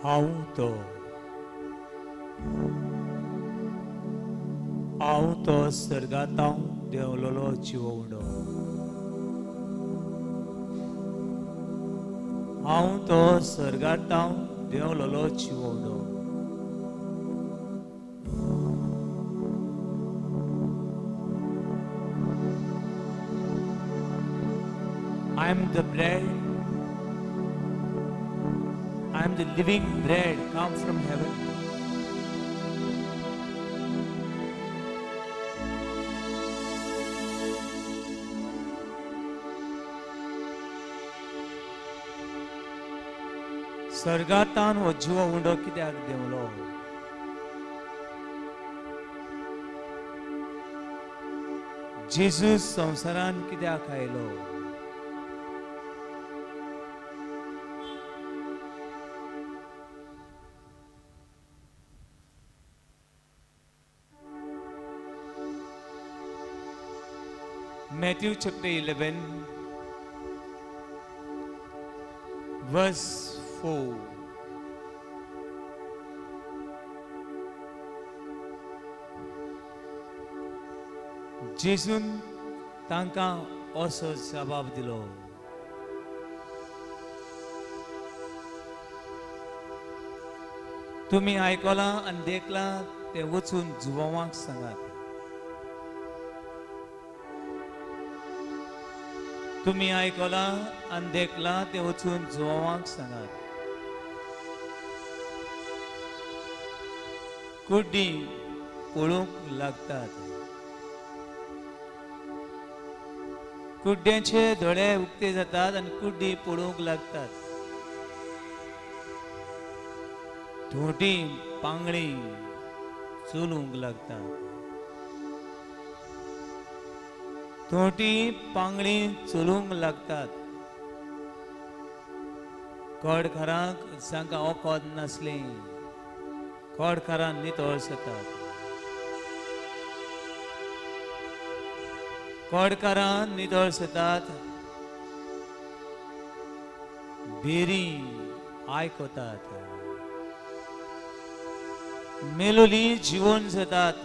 हांव तो सर्गातां देंवलोलो जिवोवडो हांव तो सर्गातां देंवलोलो जिवोवडो I am the bread. I am the living bread come from heaven. सर्गातान हो जिव उंडो कित्याक देंवलो जेजूस संवसारान कित्याक आयलो Matthew chapter 11 verse 4 जेजून तांकां असो जबाब दिलो तुमी आयकलां आनी देखलां तें वचून जुवांक सांगात तुमी आयकलां आनी देखलां तें वचून जुवांक सांगात कुड्डी पळोवंक लागतात कुड्ड्यांचे दोळे उक्ते जातात आनी कुड्डी पळोवंक लागतात धोंटी पांगळी चलूंक लागतात धोंटी पांगळी चलूंक लागतात कडकारांक जांकां ओकोद नासलें कडकारां नितळ जातात कडकारां नितळ जातात बेरी आयकतात मेलोली जिवन जातात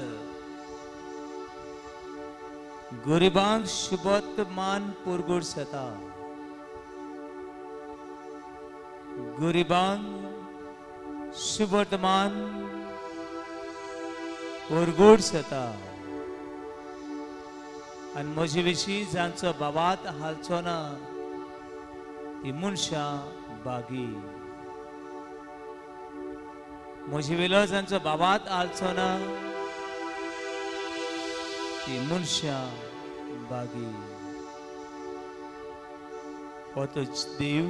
गरिबांक शुभत मान पुरगूड जाता गरिबांक शुभत मान पुरगूड जाता आनी म्हजे विशीं जांचो बाबात हालचो ना ती मनशां बागी म्हजे वेलो जांचो बाबात हालचो ना ती मनशां बागी हो तो देव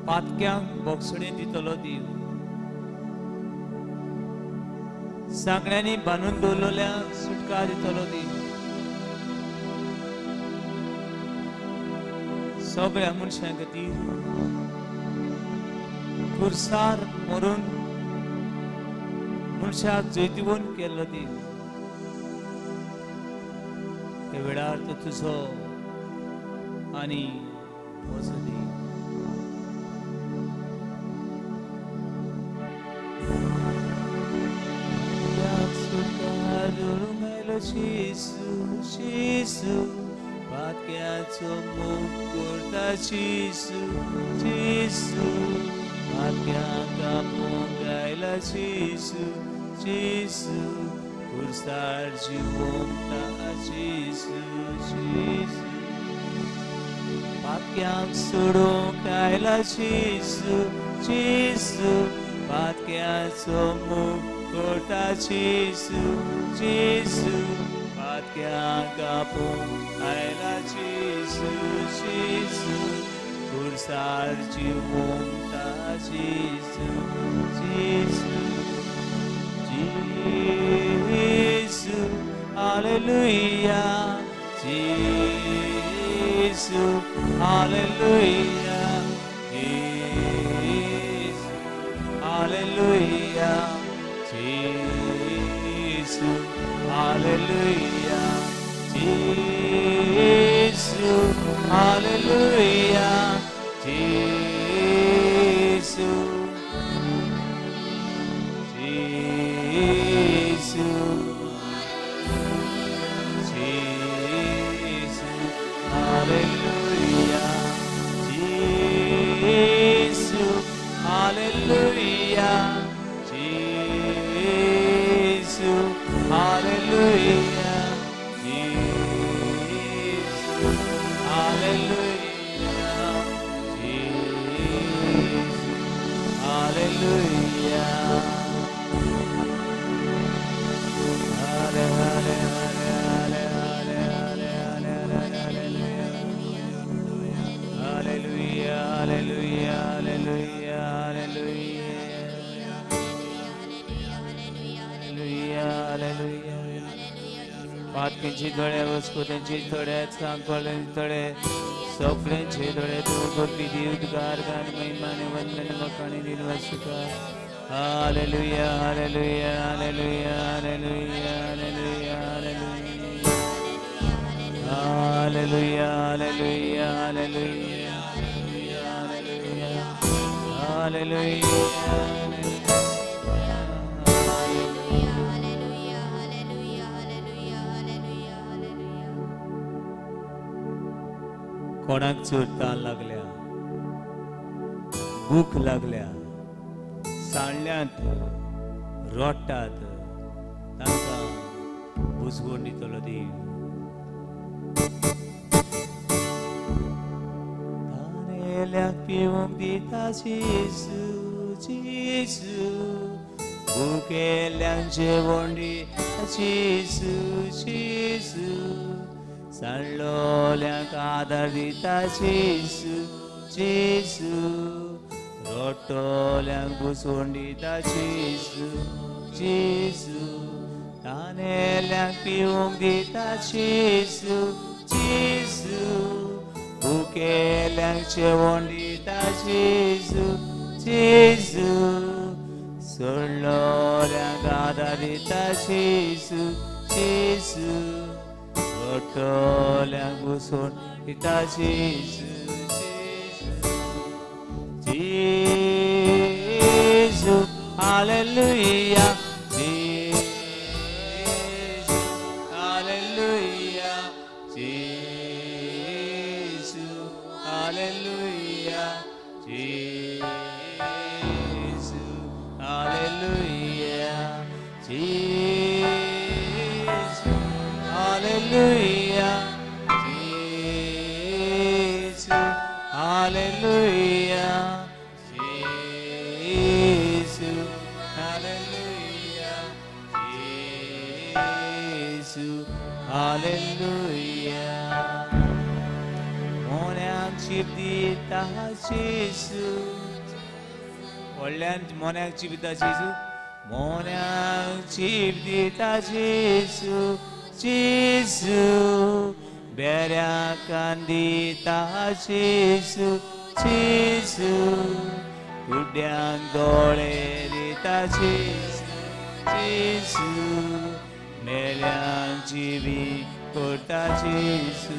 पातक्यांक बोगसणे दितलो देव सांगण्यांनी बांदून दवरलेल्यांक सुटका दितलो देव सगळ्या मनशां खातीर खुर्सार मरून मनशाक जैतिवंत केल्लो देव ते वेळार तो तुजो आनी म्हजो देव Jesu, Jesu, Patkiaco mukurta Jesu, Jesu, Patkiaka pongaila Jesu, Jesu, Kursar jiwonta Jesu, Jesu, Patkiak sudokaila Jesu, Jesu, Patkiaco mukurta Jesu, Jesu, Patkiaka pongaila Jesu, Jesu, Kursar jiwonta Jesu, Jesu, Jesu, Hallelujah, Jesu, Hallelujah, Jesu, Hallelujah, Jesu, Hallelujah, Jesu, Hallelujah, Jesu. पातकींची दोळे वस्कुतेंची थोडे सांकोळ्यांची थोडे सगळ्यांचे दोळे तूं करपी उद्गार गान महिमाने वंदन वखाणी निर्वसुका hallelujah hallelujah hallelujah hallelujah hallelujah hallelujah hallelujah hallelujah hallelujah hallelujah कोणाक चोरतां लागल्या भूक लागल्या साळ्यांत रोडटात तांकां बुजवण दितलो देव तानेल्याक पिवूंक दिता जेजू जेजू भुकेल्यांक जेवण दिता जेजू जेजू साळ्ळोल्यांक आदार दिता जेजू जेजू रोटोल्यांक बुजवण दिता जेजू जेजू तानेल्यांक पिवूंक दिता जेजू जेजू भुकेल्यांक जेवण दिता जेजू जेजू सोडलोल्यांक आदार दिता जेजू जेजू रोटोल्यांक बुजवण दिता जेजू जेजू हालेलुया जेजू हालेलुया जेजू हालेलुया जेजू हालेलुया जेजू हालेलुया जेजू हालेलुया जेजू हालेलुया जेजू हालेलुया मोन्याक जीव दिता जेजू व्हडल्यान मोन्याक जीव दिता जेजू मोन्याक जीव दिता जेजू जेजू बेऱ्याक दिता जेजू जेजू कुड्यांक दोळे दिता जेजू जेजू मेल्यांक जिवी करता जेजू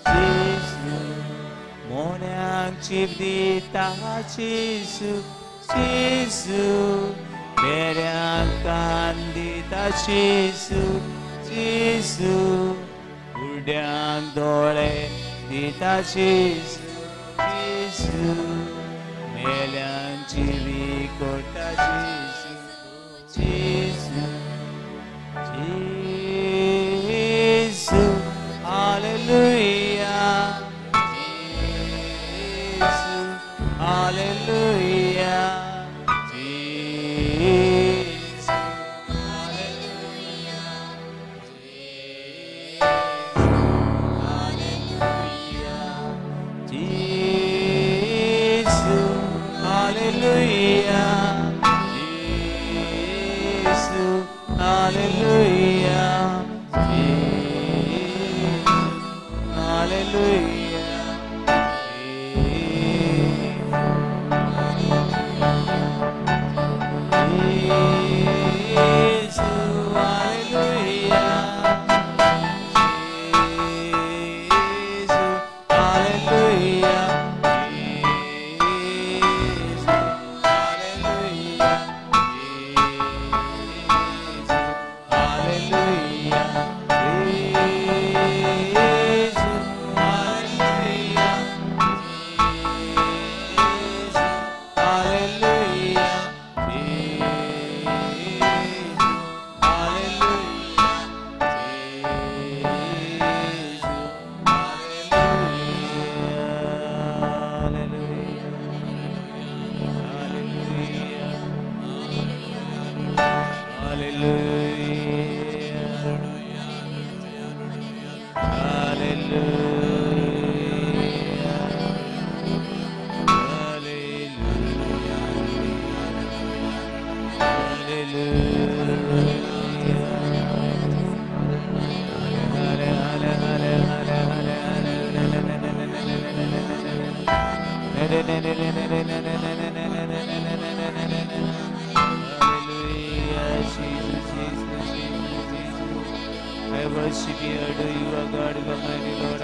जेजू मोन्यांक जीव दिता जेजू जेजू बेऱ्याक दिता जेजू जेजू कुड्यांक दोळे दिता जेजू जेजू मेल्यांक जिवी करता जेजू जेजू जेजू हालेलुया जेजू हालेलुया जेजू हालेलुया जेजू हालेलुया जेजू हालेलुया जेजू hallelujah Hallelujah. Jesus, Jesus, Jesus, Jesus. I worship you, adore you, O God, you are mighty Lord.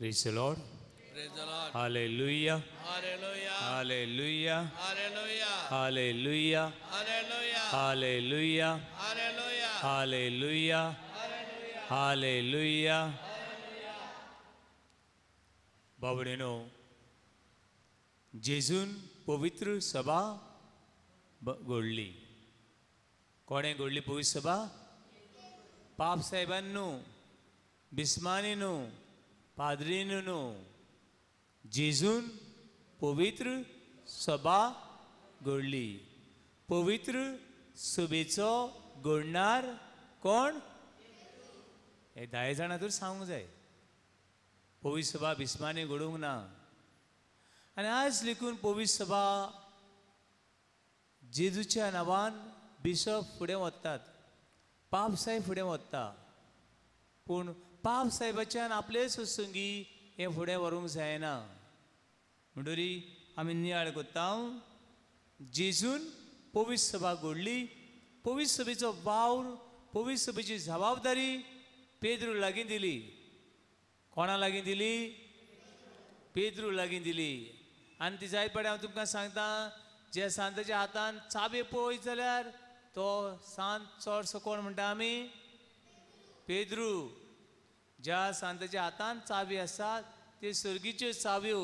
Praise the Lord. Praise the Lord. Hallelujah. Hallelujah. Hallelujah. Hallelujah. Hallelujah. Hallelujah. Hallelujah. Hallelujah. Hallelujah. Hallelujah. बाबडेनो जेजून पवित्र सभा घडली. कोणे घडली पवित्र सभा? पाप साहेबांनो, बिस्मानीनो, पाद्रीनो जेजून पवित्र सभा घडली. पवित्र सभेचो घडणार कोण? हे 10 जाणां तर सांगूंक जाय. पवित्र सभा बिस्मानी घडोवंक ना. आनी आज लेकून पवित्र सभा जेजूच्या नांवान बिशप फुडें वतात, पाप साहेब फुडें वता. पूण पाप साहेबाच्यान आपले सत्संगी हे फुडें व्हरूंक जायना. म्हणटरी आमी नियाळ कोत्ता, जेजून पवित्र सभा घडली. पवित्र सभेचो वावर, पवित्र सभेची जबाबदारी पेद्रू लागीं दिली. कोणा लागीं दिली? पेद्रू लागीं दिली. आनी ती जायत पडे हांव तुमकां सांगता, जे सांताच्या हातान चाबी पळयत जाल्यार तो सांत चडसो कोण म्हणटा आमी? पेद्रू. ज्या सांताच्या हातान चाबी आसात ते सर्गीच्यो चाबयो.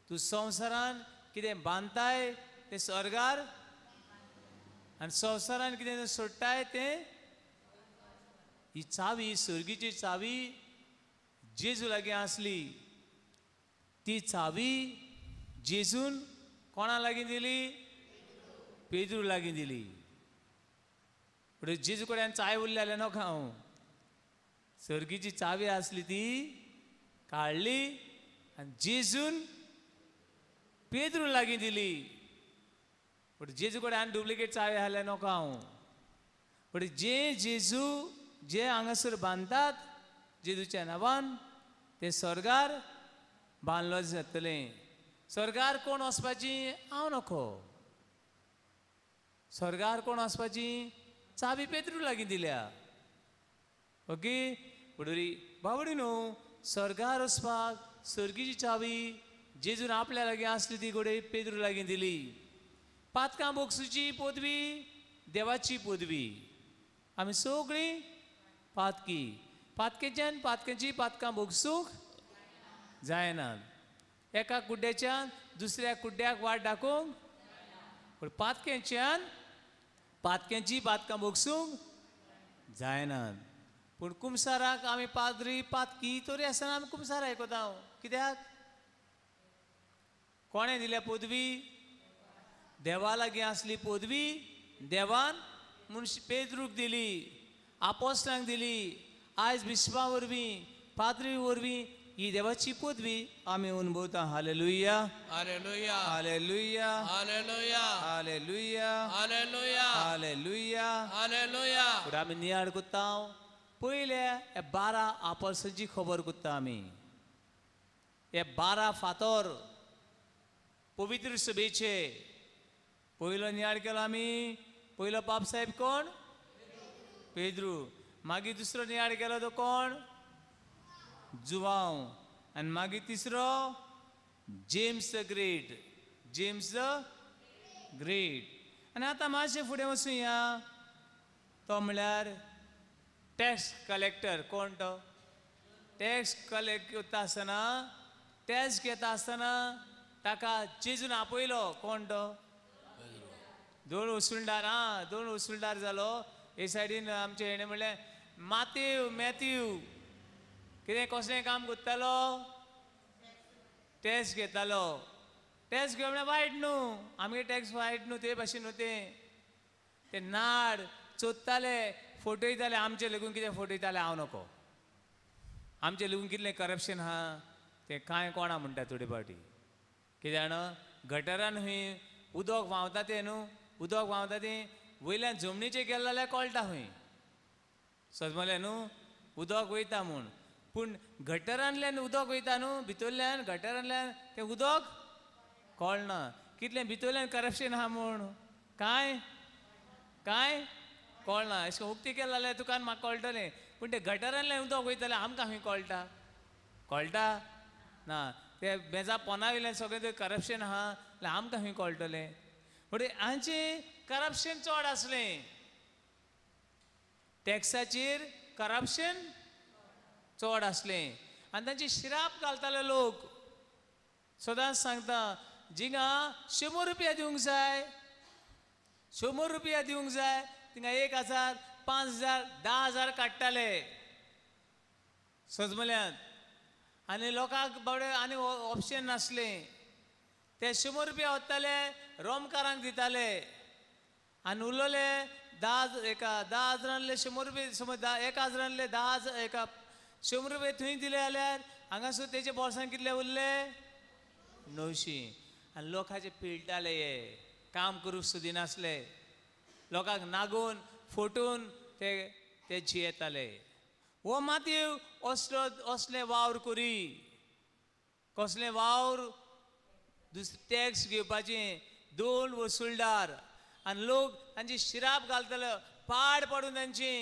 तूं संवसारान कितें बांदताय तें स्वर्गार, आनी संवसारान कितें सोडटाय तें, ही चावी, सर्गीची चावी जेजू लागीं आसली. ती चावी जेजून कोणा लागीं दिली? पेद्रू लागीं दिली. जेजू कडेन चाय उरली जाल्यार नका हांव. सर्गीची चावी आसली ती काडली आनी जेजून पेद्रू लागीं दिली. बट जेजू कडेन आनी डुप्लिकेट चावी आसल्यार नका हांव. बट जेजू जे हांगासर बांदतात जेजूच्या नांवान ते स्वर्गार बांदलो जातलें. स्वर्गार कोण वचपाची? हांव नखो. स्वर्गार कोण वचपाची? चावी पेद्रू लागीं दिल्या. ओके. म्हणटरी बाबडीनो, स्वर्गार वचपाक सर्गीची चावी जेजून आपल्या लागीं आसली ती घोडे पेद्रू लागीं दिली. पातकां बोगसूची पदवी देवाची पदवी. आमी सगळीं पातकी. पातकेच्यान पातकांची पातकां बोगसूंक जायनात. एका कुड्ड्याच्यान दुसऱ्या कुड्ड्याक वाट दाखोवंक, पूण पातकेच्यान पातक्यांची पातकां बोगसूंक जायनात. पूण कुमसाराक आमी पाद्री पातकी तरी आसतना आमी कुमसार आयकता. कित्याक? कोणें दिल्या पदवी? देवा लागीं आसली पदवी देवान मुन्शी पेद्रूक दिली, आपोस्तांक दिली. आयज बिशपा वरवीं, पाद्री वरवीं ही देवाची पदवी आमी अनुभवता. Hallelujah. Hallelujah. Hallelujah. Hallelujah. Hallelujah. Hallelujah. Hallelujah. Hallelujah. पूण आमी नियाळ कोत्ता. पयल्या हे 12 आपोस्तांची खबर कोत्ता आमी. हे 12 फातर पवित्र सभेचे. पयलो नियाळ केलो आमी. पयलो पाप साहेब कोण? पेद्रू. मागीर दुसरो नियाळ केलो तो कोण? जुवांव. आनी मागीर तिसरो James the great. James the great. आनी आतां मातशें फुडें वचुया. तो म्हळ्यार टॅक्स कलेक्टर. कोण तो? टॅक्स कलेक्ट करता आसतना, टॅक्स घेता आसतना ताका जेजून आपयलो. कोण तो? 2 वसुलदार. आं, 2 वसुलदार जालो. हे सायडीन आमचे हेणे म्हणलें मॅथ्यू कितें कसलें काम करतालो? टॅक्स घेतालो. टॅक्स घेवप म्हळ्यार वायट न्हू. आमगे टॅक्स वायट न्हू, ते भाशेन न्हू ते नाड चोत्ताले, फटयताले. आमचे लेगून कितें फटयताले हांव नको. आमचे लेगून कितलें करप्शन आहा तें कांय कोणा म्हणटा थोडे फावटी. कितें जाणा, गटरान खंय उदक व्हांवता तें न्हू, उदक व्हांवता तें वयल्यान जमनीचेर गेलें जाल्यार कळटा खंय. समजलें न्हू, उदक वयता म्हूण. पूण गटरांतल्यान उदक वयता न्हू, भितरल्यान गटरांतल्यान तें उदक कळना. कितलें भितरल्यान करप्शन आहा म्हूण कांय कळना. अशें करून उक्ती केलें जाल्यार तुका म्हाका कळटलें. पूण तें गटरांतल्यान उदक वयतालें आमकां खंय कळटा. कळटा ना ते बेजा पोना वयल्यान सगळें ते करप्शन आहा जाल्यार आमकां खंय कळटलें म्हणजे हांचें करप्शन चड आसलें टॅक्साचेर करप्शन चड आसलें आनी तांची शिराप घालताले लोक सदांच सांगता जिंगा 100 रुपया दिवंक जाय 100 रुपया दिवंक जाय तिंगा 1000 5000 10000 काडटाले सजमल्यान आनी लोकांक बाबडे आनी ऑप्शन नासलें ते 100 रुपया वताले रोमकारांक दिताले आनी उरलेले 10,000 100 रुपया समज 1000 10,000 100 रुपया थंय दिले जाल्यार हांगासर तेजे बोल्सान कितले उरले 900 आनी लोकांचे पिळटाले हे काम करूंक सुद्दां नासले लोकांक नागोवन फोटून ते जियेताले वो मातयेव असले वावर करी कसले वावर टॅक्स घेवपाचे 2 वसूलदार आनी लोक तांची शिराप घालताले पाड पडून तांची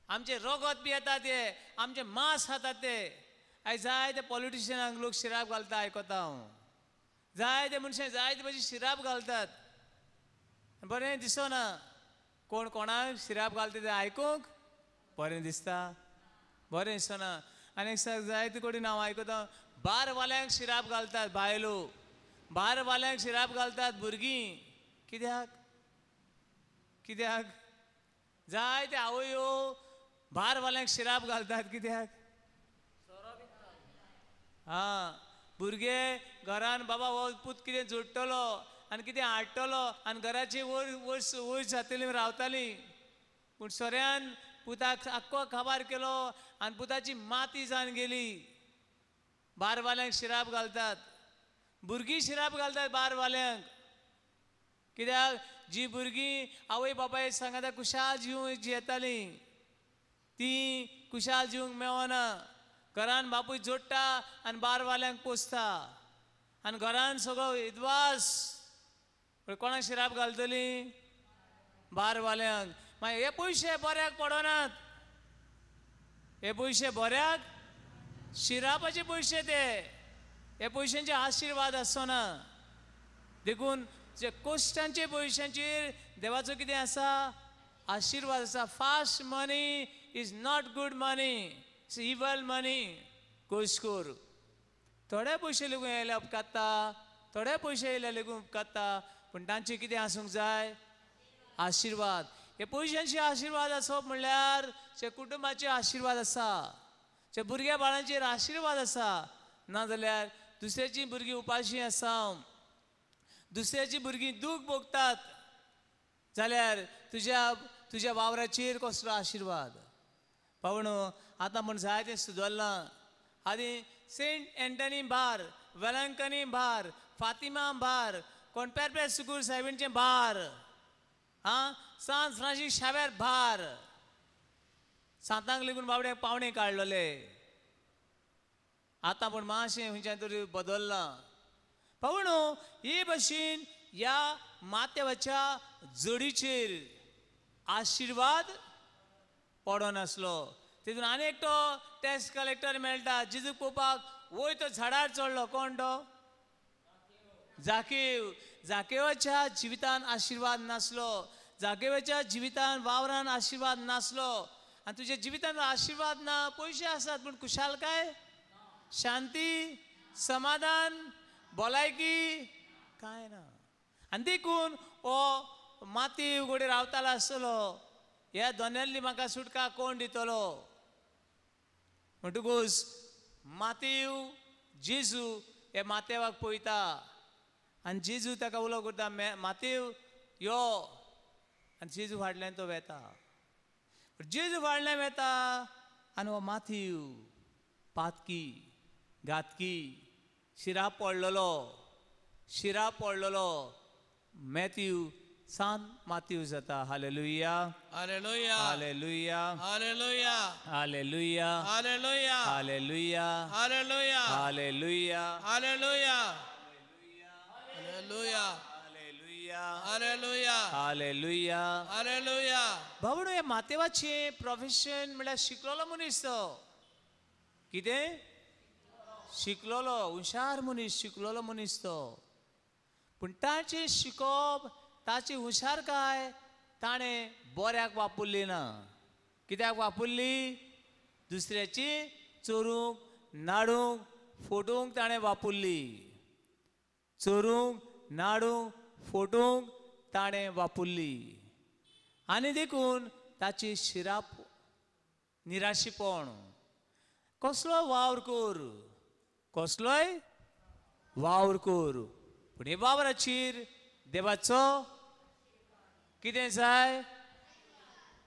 आमचे रगत बी येता ते आमचे मांस खातात ते आयज जायते पॉलिटिशियनांक लोक शिराप घालता आयकता हांव जायते मनशां जायते भाशेन शिराप घालतात बरें दिसना कोण कोणाक शिराप घालता ते आयकूंक बरें दिसता बरें दिसना आनी जायते कडेन हांव आयकता बारवाल्यांक शिराप घालतात बायलो बारवाल्यांक शिराप घालतात भुरगीं कित्याक जायते आवयो बारवाल्यांक शिराप घालतात कित्याक भुरगे घरान बाबा हो पूत कितें जोडटलो आनी कितें हाडटलो आनी घराची वयर जातली रावताली पूण सोऱ्यान पुताक आख्खो काबार केलो आनी पुताची माती जावन गेली बारवाल्यांक शिराप घालतात भुरगीं शिराप घालतात बारवाल्यांक कित्याक जी भुरगीं आवय बापाय सांगाता कुशाल जिवंक येतालीं ती कुशाल जिवंक मेवना घरान बापूय जोडटा आनी बारवाल्यांक पोसता आनी घरान सगळो इदवास कोणाक शिराप घालतली बारवाल्यांक मागीर हे पयशे बऱ्याक पडनात हे पयशे बऱ्याक शिरापाचे पयशे ते हे पयशांचे आशिर्वाद आसना देखून जे कोश्टांचे पयशांचेर देवाचो कितें आसा आशिर्वाद आसा fast money is not good money it's इवल मनी घुसखोर थोडे पयशे लेगून येयले उपकारता थोडे पयशे येयले लेगून उपकारता पूण तांचे कितें आसूंक जाय आशिर्वाद हे पयशांचे आशिर्वाद आसप म्हणल्यार जे कुटुंबाचे आशिर्वाद आसा जे भुरग्या बाळांचेर आशिर्वाद आसा नाजाल्यार दुसऱ्याची भुरगीं उपाशी आसा दुसऱ्याची भुरगीं दूख भोगतात जाल्यार तुज्या वावराचेर कसलो आशिर्वाद पावणो आतां म्हण जायतें सुदरलां आदी सेंट एंटनी बार वेलंकनी बार फातिमा बार कोणपेरपे सुकूर साहेबींचे बार सांत फ्रांसीस शावेर बार सांतांक लेगून बाबड्याक पावणे काडलेले आतां पूण मातशें खंयच्यान तरी बदललां पावणो हे भशेन ह्या माथेवाच्या जोडीचेर आशिर्वाद पडनासलो तितून आनी एकटो टॅक्स कलेक्टर मेळटा जेजूक पळोवपाक वयर तो झाडार चडलो कोण तो जाकेवाच्या जिवितान आशिर्वाद नासलो जाकेवाच्या जिवितान वावरान आशिर्वाद नासलो आनी तुज्या जिवितान आशिर्वाद ना पयशे आसात पूण खुशालकाय शांती समाधान भलायकी कांय ना आनी देखून हो माती उगडे रावतालो आसतलो ह्या दोनांनी म्हाका सुटका कोण दितलो म्हणटकूच मातीव जेजू हे माथेवाक पळयता आनी जेजू ताका उलो करता मातीव यो आनी जेजू फाटल्यान तो वेता जेजू फाटल्यान वेता आनी हो मातीव पातकी घातकी शिराप पडलेलो मॅथ्यू सांत मातीव जाता hallelujah hallelujah hallelujah hallelujah hallelujah hallelujah hallelujah hallelujah hallelujah hallelujah hallelujah hallelujah hallelujah hallelujah hallelujah बाबडो हे माथेवाचे प्रोफेशन म्हळ्यार शिकलेलो मनीस तो कितें शिकलोलो हुशार मनीस शिकलोलो मनीस तो पूण ताचें शिकप ताची हुशारकाय ताणें बऱ्याक वापरली ना कित्याक वापरली दुसऱ्याची चोरूंक नाडूंक फोटोवंक ताणें वापरली चोरूंक नाडूंक फोटोवंक ताणें वापरली आनी देखून ताची शिराप निराशीपण कसलो वावर कर कसलोय वावर कर पूण हे वावराचेर देवाचो कितें जाय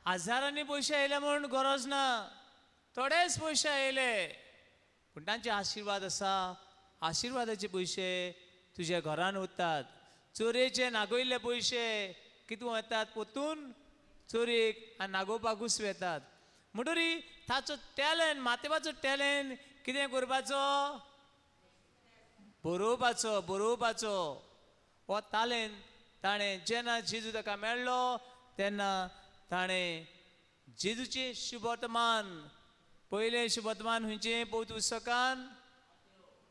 हजारांनी पयशे येयले म्हूण गरज ना थोडेच पयशे येयले पूण तांचे आशिर्वाद आसा आशिर्वादाचे पयशे तुज्या घरान वतात चोरेचे नागयल्ले पयशे कितून वतात पोतून चोरेक आनी नागोवपाकूच वेतात म्हणटरी ताचो टॅलंट मातेवाचो टॅलंट कितें करपाचो बरोवपाचो हो टॅलंट ताणें जेन्ना जेजू ताका मेळ्ळो तेन्ना ताणें जेजूचें शुभवर्तमान पयलें शुभवर्तमान खंयचें पवित्र पुस्तकान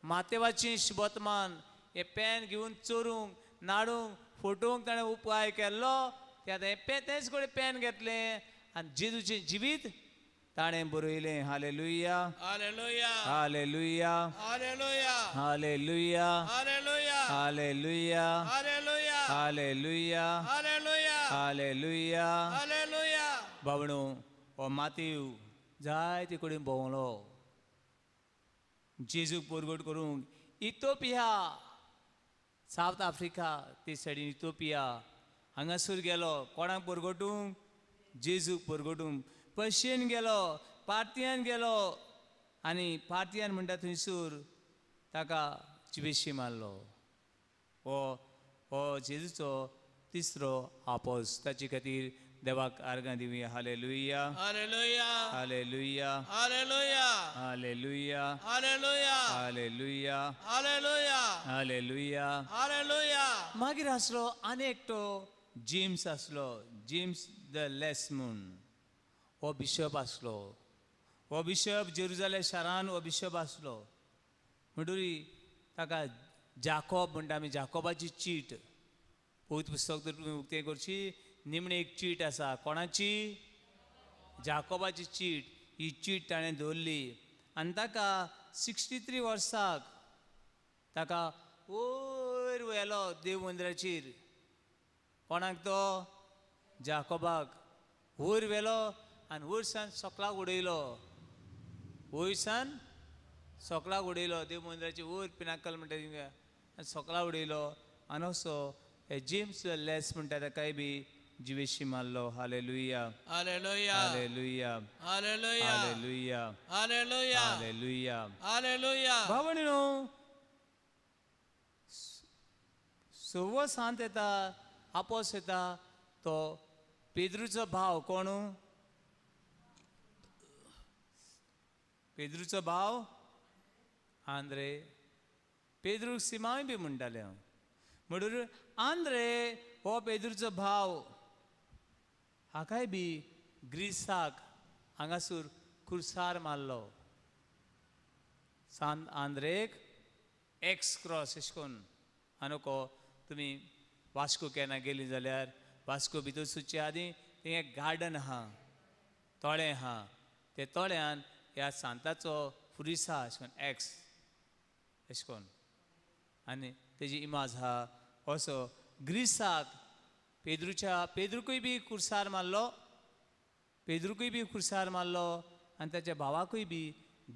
मातेवाचें शुभवर्तमान हे पेन घेवन चोरूंक नाडूंक फोटोवंक ताणें उपाय केल्लो ते आतां तेच कडेन पेन घेतलें आनी जेजूचें जिवीत ताणें बरयलें hallelujah hallelujah hallelujah hallelujah hallelujah hallelujah hallelujah hallelujah hallelujah hallelujah hallelujah hallelujah बाबणू हो मातीव जायते कडेन भोंवलो जेजूक परगट करूंक इथिओपिया सावथ आफ्रिका ते सायडीन इथिओपिया हांगासर गेलो कोणाक परगटूंक जेजूक परगटूंक पयशेन गेलो पार्थियान गेलो आनी पार्थियान म्हणटा थंयसर ताका जिवेशी मारलो हो हो जेजूचो तिसरो आपोस ताचे खातीर देवाक आर्गां दिवया hallelujah hallelujah hallelujah hallelujah hallelujah hallelujah hallelujah hallelujah hallelujah hallelujah मागीर आसलो आनी एकटो जेम्स आसलो जेम्स द लेस म्हूण हो बिशप आसलो हो बिशप जेरुजालेम शारान हो बिशप आसलो म्हणटरी ताका जाकोब म्हणटा आमी जाकोबाची चीट पवित्र पुस्तक तर तुमी उक्तें करची निमणे एक चीट आसा कोणाची जाकोबाची चीट ही चीट ताणें दवरली आनी ताका 63 वर्साक ताका वयर व्हेलो देव मंदिराचेर कोणाक तो जाकोबाक वयर व्हेलो आनी वयरसान सकलाक उडयलो वयरसान सकलाक उडयलो देव मंदिराचे वयर पिनाकल म्हणटा थिंगा आनी सकलाक उडयलो आनी असो हे जेम्स लेस म्हणटा ताकाय बी जिवेशी मारलो hallelujah hallelujah hallelujah hallelujah hallelujah hallelujah hallelujah hallelujah भावणीनो सव्वो सांत येता आपोस येता तो पेद्रूचो भाव कोण पेद्रूचो भाव आंद्रे पेद्रूक सिमाय बी म्हणटाले हांव म्हणून आंद्रे हो पेद्रूचो भाव हाकाय बी ग्रीसाक हांगासर खुर्सार मारलो सांत आंद्रेक एक्स क्रॉस अशें करून आनुको तुमी वास्को केन्ना गेली जाल्यार वास्को भितर सुचे आदी थंय एक गार्डन आहा तळें आहा ते तळ्यान ह्या सांताचो फुरीस आहा अशें करून एक्स अशें करून आनी तेजी इमाज आहा असो ग्रीसाक पेद्रूकूय बी खुर्सार मारलो पेद्रूकूय बी खुर्सार मारलो आनी ताच्या भावाकूय बी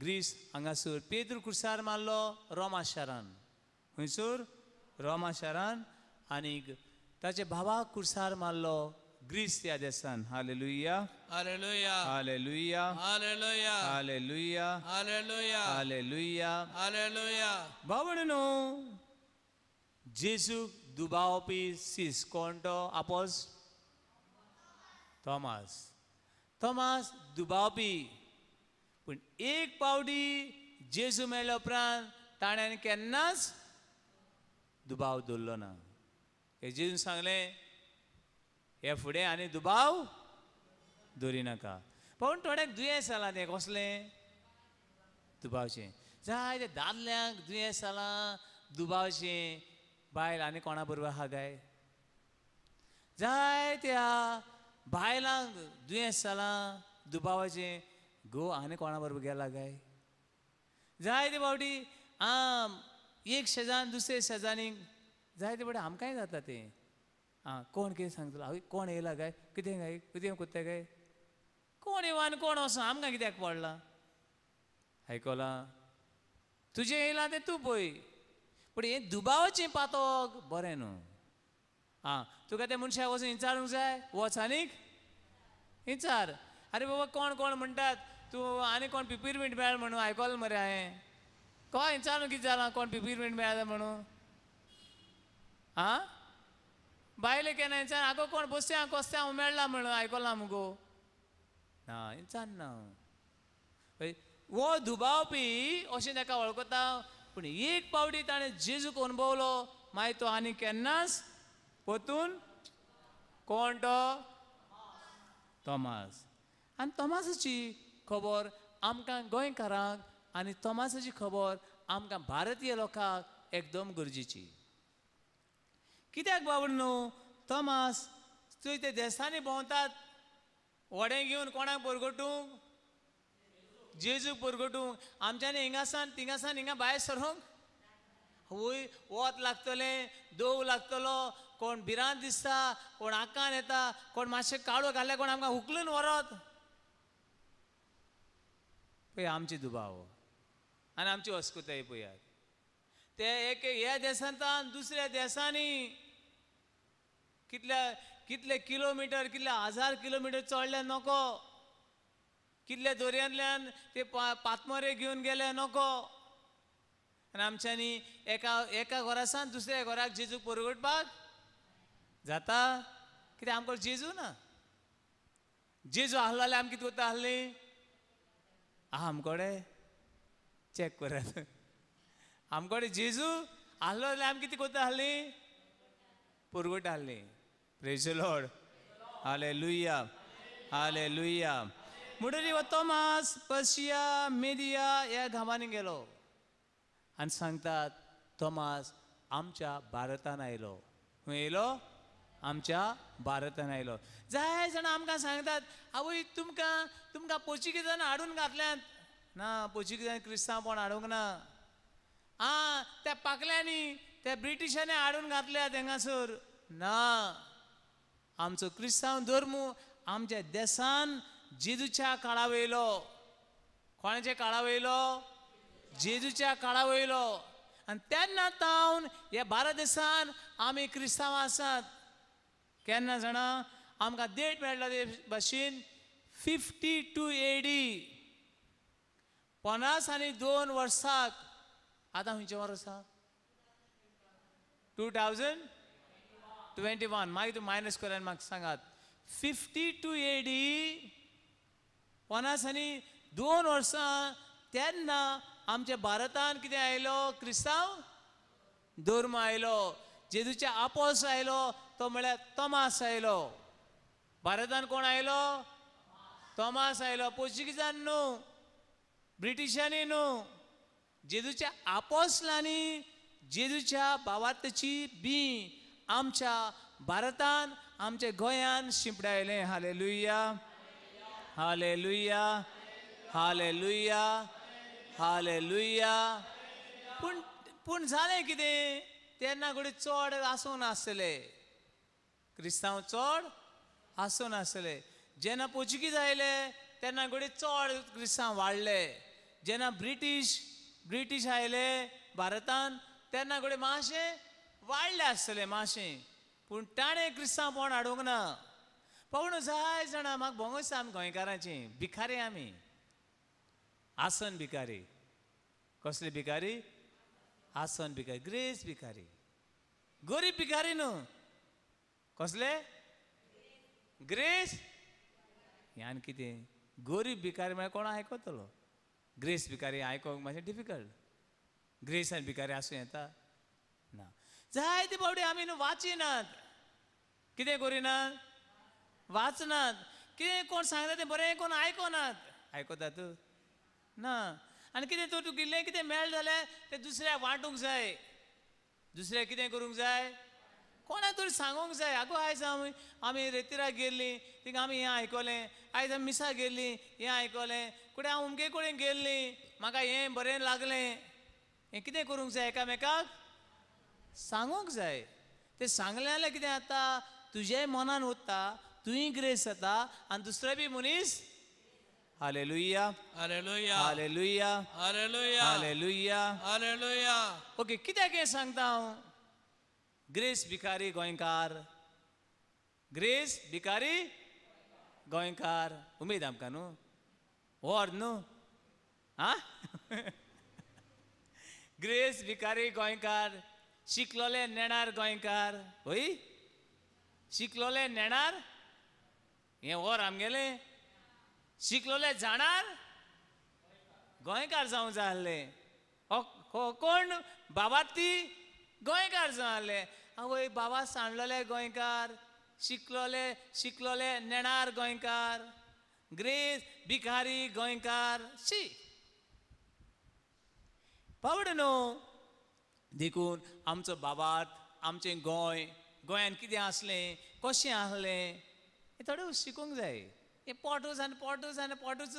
ग्रीस हांगासर पेद्रू खुर्सार मारलो रोमा शारान खंयसर रोमा शारान आनीक ताच्या भावाक खुर्सार मारलो ग्रीस ह्या देसान hallelujah hallelujah hallelujah hallelujah hallelujah hallelujah hallelujah hallelujah भावणीनो जेजूक दुबावपी सीस कोण तो आपोस थॉमास थॉमास दुबावपी पूण एक पावटी जेजू मेळ्ळे उपरांत ताणें केन्नाच दुबाव दवरलो ना हे जेजून सांगलें हे फुडें आनी दुबाव दवरी नाका पूण थोड्याक दुयेंस जालां तें कसलें दुबावचें जाय ते दादल्यांक दुयेंस जालां दुबावशें बायल आनी कोणा बरोबर आहा काय जाय त्या बायलांक दुयेंस जालां दुबावाचें गो आनी कोणा बरोबर गेला काय जायते फावटी एक शेजान दुसरे शेजानीक जायते फावटी आमकांय जाता तें कोण कितें सांगतलो आवय कोण येयला काय कितें काय कितें कोत्ता काय कोण येवा आनी कोण वचो आमकां कित्याक पडलां आयकलां तुजें येयलां तें तूं पळय पूण हें दुबावाचें पातोक बरें न्हू तुका त्या मनशाक वचून विचारूंक जाय वच आनीक विचार अरे बाबा कोण कोण म्हणटात तूं आनी कोण पिपिरमेंट मेळ म्हणून आयकलां मरे हांवें कोण विचारूंक कितें जालां कोण पिपिरमेंट मेळ्ळा म्हणून बायले केन्ना विचार आगो कोण बसया कोस्त्या हांव मेळ्ळा म्हणून आयकलां मुगो ना विचारना वो दुबावपी अशें ताका वळखता पूण एक पावटी ताणें जेजूक अनुभवलो मागीर तो आनी केन्नाच परतून कोण तो तोमास आनी तोमासाची खबर आमकां गोंयकारांक आनी तोमासाची खबर आमकां भारतीय लोकांक एकदम गरजेची कित्याक बाबड न्हू तोमास थंय ते देसांनी भोंवतात व्हडें घेवन कोणाक परगटूंक जेजूक परगटूंक आमच्यांनी हिंगासान थिंगासान हिंगा भायर सरूंक वय वत लागतलें दोव लागतलो कोण भिरांत दिसता कोण आकान येता कोण मातशें काळो घाल्ले कोण आमकां हुकलून व्हरत पळय आमची दुबाव आनी आमची अस्कुताय पळयात ते एक ह्या देशांतल्यान दुसऱ्या देशांनी कितले किलोमिटर कितले हजार किलोमिटर चडले नको कितले दर्यांतल्यान ते पातमरे घेवन गेले नको आनी आमच्यांनी एका घरासान दुसऱ्या घराक जेजूक परगटपाक जाता कित्याक आमकां जेजू ना जेजू आहलो जाल्यार आमी कितें करता आहलीं आमकोडे चॅक करात आमकोडे जेजू आहलो जाल्यार आमी कितें करता आहलीं परगट आहलीं praise the lord hallelujah hallelujah म्हणटरी हो तोमास पर्शिया मेदिया ह्या गांवांनी गेलो आनी सांगतात तोमास आमच्या भारतान आयलो खंय येयलो आमच्या भारतान आयलो जाय जाणां आमकां सांगतात आवय तुमकां पोर्चुगीजान हाडून घातल्यात ना पोर्चुगीजान क्रिस्तांवपण हाडूंक ना त्या पाकल्यांनी त्या ब्रिटिशांनी हाडून घातल्यात हांगासर ना आमचो क्रिस्तांव धर्म आमच्या देशान जेजूच्या काळा वयलो कोणाच्या काळा वयलो जेजूच्या काळा वयलो आनी तेन्ना तावन ह्या भारत देशान आमी क्रिस्तांव आसात केन्ना जाणा आमकां देट मेळ्ळा ते भाशेन 52 AD 52 वर्साक आतां खंयचें वर्स आसा 2021 मागीर तूं मायनस कर आनी म्हाका सांगात 52 AD 52 वर्सां तेन्ना आमच्या भारतान कितें आयलो क्रिस्तांव धर्म आयलो जेजूच्या आपोस आयलो तो म्हळ्यार तोमास आयलो भारतान कोण आयलो तोमास आयलो पोर्चुगीजान न्हू ब्रिटिशांनी न्हू जेजूच्या आपोसलांनी जेजूच्या भावार्थची बी आमच्या भारतान आमच्या गोंयान शिंपडायलें हालेलुया हालेलुया हालेलुया हालेलुया पूण जालें कितें तेन्ना घडी चड आसूं नासले क्रिस्तांव चड आसूं नासले जेन्ना पोर्चुगीज आयले तेन्ना घडी चड क्रिस्तांव वाडले जेन्ना ब्रिटीश आयले भारतान तेन्ना घडी मातशें वाडलें आसतलें मातशें पूण ताणें क्रिस्तांवपण हाडूंक ना पूण जाय जाणां म्हाका भोंग दिसता आमी गोंयकारांची भिकारी आमी आसन भिकारी कसले भिकारी आसन भिकारी ग्रेस भिकारी गरीब भिकारी न्हू कसले ग्रेस ह्यान कितें गरीब भिकारी म्हळ्यार कोण आयकतलो ग्रेस भिकारी आयकोंक मातशें डिफिकल्ट ग्रेस आनी भिकारी आसूं येता ना जायते फावटी आमी न्हू वाचिनात कितें करिनात वाचनात कितें कोण सांगता तें बरें कोण आयकोनात आयकतात ना आनी कितें तर तुगेलें कितें मेळ्ळें जाल्यार तें दुसऱ्याक वांटूंक जाय. दुसऱ्याक कितें करूंक जाय, कोणाक तरी सांगूंक जाय. आगो आयज आमी रेतीराक गेल्लीं, थिंगा आमी हें आयकलें. आयज आमी मिसा गेल्लीं, हें आयकलें. फुडें हांव अमके कडेन गेल्लीं, म्हाका हें बरें लागलें. हें कितें करूंक जाय, एकामेकाक सांगूंक जाय. तें सांगलें जाल्यार कितें जाता, तुज्याय मनान उरता, तुयी ग्रेस जाता आनी दुसरो बी मनीस. Hallelujah, hallelujah hallelujah, hallelujah hallelujah. Hallelujah. Okay, कित्याक हें सांगता हांव? ग्रेस भिकारी गोंयकार, ग्रेस भिकारी गोंयकार. उमेद आमकां न्हू, व्हर न्हू आ ग्रेस भिकारी गोंयकार, शिकलोले नेणार गोंयकार. होय, शिकलोले नेणार हें व्हर आमगेलें. शिकलोले जाणार गोंयकार जावं जाय आसलें. हो कोण बाबा ती गोंयकार जावं आसलें. आवय बाबा सांडलोले गोंयकार, शिकलोले नेणार गोंयकार, ग्रेस भिकारी गोंयकार. शी पावड न्हू. देखून आमचो बाबात, आमचें गोंय, गोंयान कितें आसलें, कशें आसलें, हें थोडें शिकूंक जाय. हें पोटूच आनी पोटूच आनी पोटूच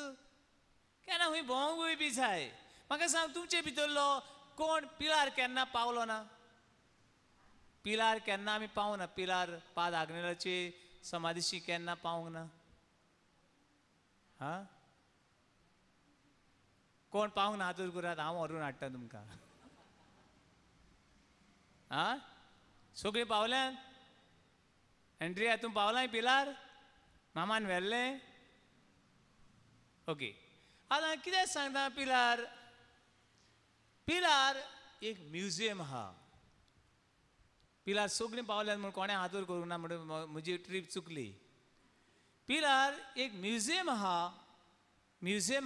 केन्ना खंय भोंवूंकूय बी जाय. म्हाका सांग, तुमचे भितरलो कोण पिलार केन्ना पावलो ना? पिलार केन्ना आमी पावूं ना. पिलार पाद आग्नेलाची समाधीशी केन्ना पावूंक ना. हा, कोण पावूंक ना हातूर करात, हांव व्हरून हाडटा तुमकां. आ, सगळीं पावल्यात? एंड्रिया तूं पावलाय पिलार? मामान व्हेल्लें? ओके, आतां कितें सांगता पिलार? पिलार एक म्युजियम आहा. पिलार सगळीं पावल्यात म्हूण कोणें हातूर करूंक ना म्हणून म्हजी ट्रीप चुकली. पिलार एक म्युजियम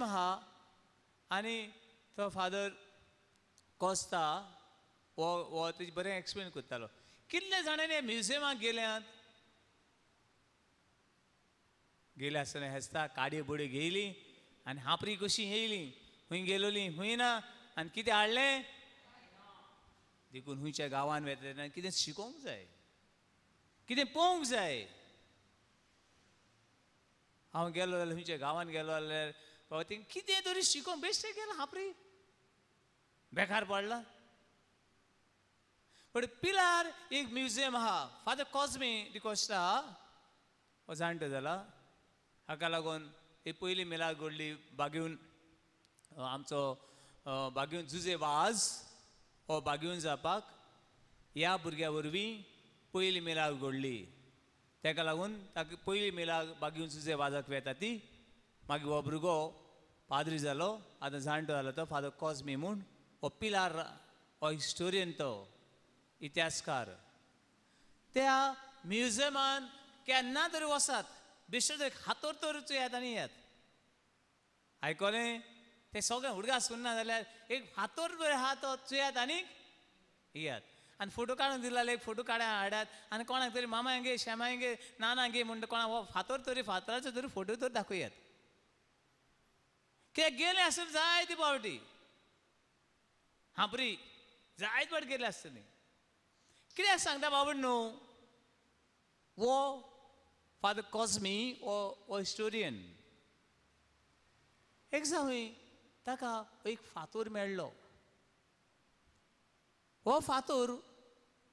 आहा आनी तो फादर कोस्ता हो तेजे बरें एक्सप्लेन करतालो. कितले जाणांनी म्युजियमाक गेले आसतना हेस्ता काडयो बड्यो घेयली आनी हापरी कशी येयली, खंय गेलोली खंय ना, आनी कितें हाडलें. देखून खंयच्या गांवान वेता तेन्ना कितें शिकोवंक जाय, कितें पळोवंक जाय. हांव गेलो जाल्यार खंयच्या गांवान गेलो जाल्यार थिंग कितें तरी शिकोवंक. बेश्टे गेलो हापरी, बेकार पडला. बट पिलार एक म्युजियम आहा. फादर कॉस्मे डिकोस्टा हो जाणटो जाला. हाका लागून ही पयली मिलाग घडली बागेवन. आमचो बागेवन जुजे वाज हो बागेवन जावपाक ह्या भुरग्या वरवीं पयली मिलाग घडली. ताका लागून ताका पयली मिलाग बागेवन जुजे वाजाक वेता ती. मागीर हो भुरगो पाद्री जालो, आतां जाणटो जालो तो फादर कॉस्मे म्हूण. हो पिलार हो हिस्टोरियन, तो इतिहासकार. त्या म्युजियमान केन्ना तरी वसात, बेश्टो तरी हातोर तर चुयात आनी येयात. आयकलें तें सगळें उडगास सुन्ना जाल्यार एक हातोर तरी आहा तो चुयात आनीक येयात. आनी फोटो काडून दिला जाल्यार एक फोटो काडा हाडात. आनी कोणाक तरी मामांगे श्यामांगे नानांगे म्हणटा कोणाक हो फातर तरी फातराचो तरी फोटो तर दाखयात. कित्याक गेले आसतले जायती पावटी हांपरी, जायत फावटी गेले आसतली. कित्याक सांगता बाबड न्हू, वो फादर कॉस्मी हो हिस्टोरियन. एक जावं ताका एक फातोर मेळ्ळो. हो फातोर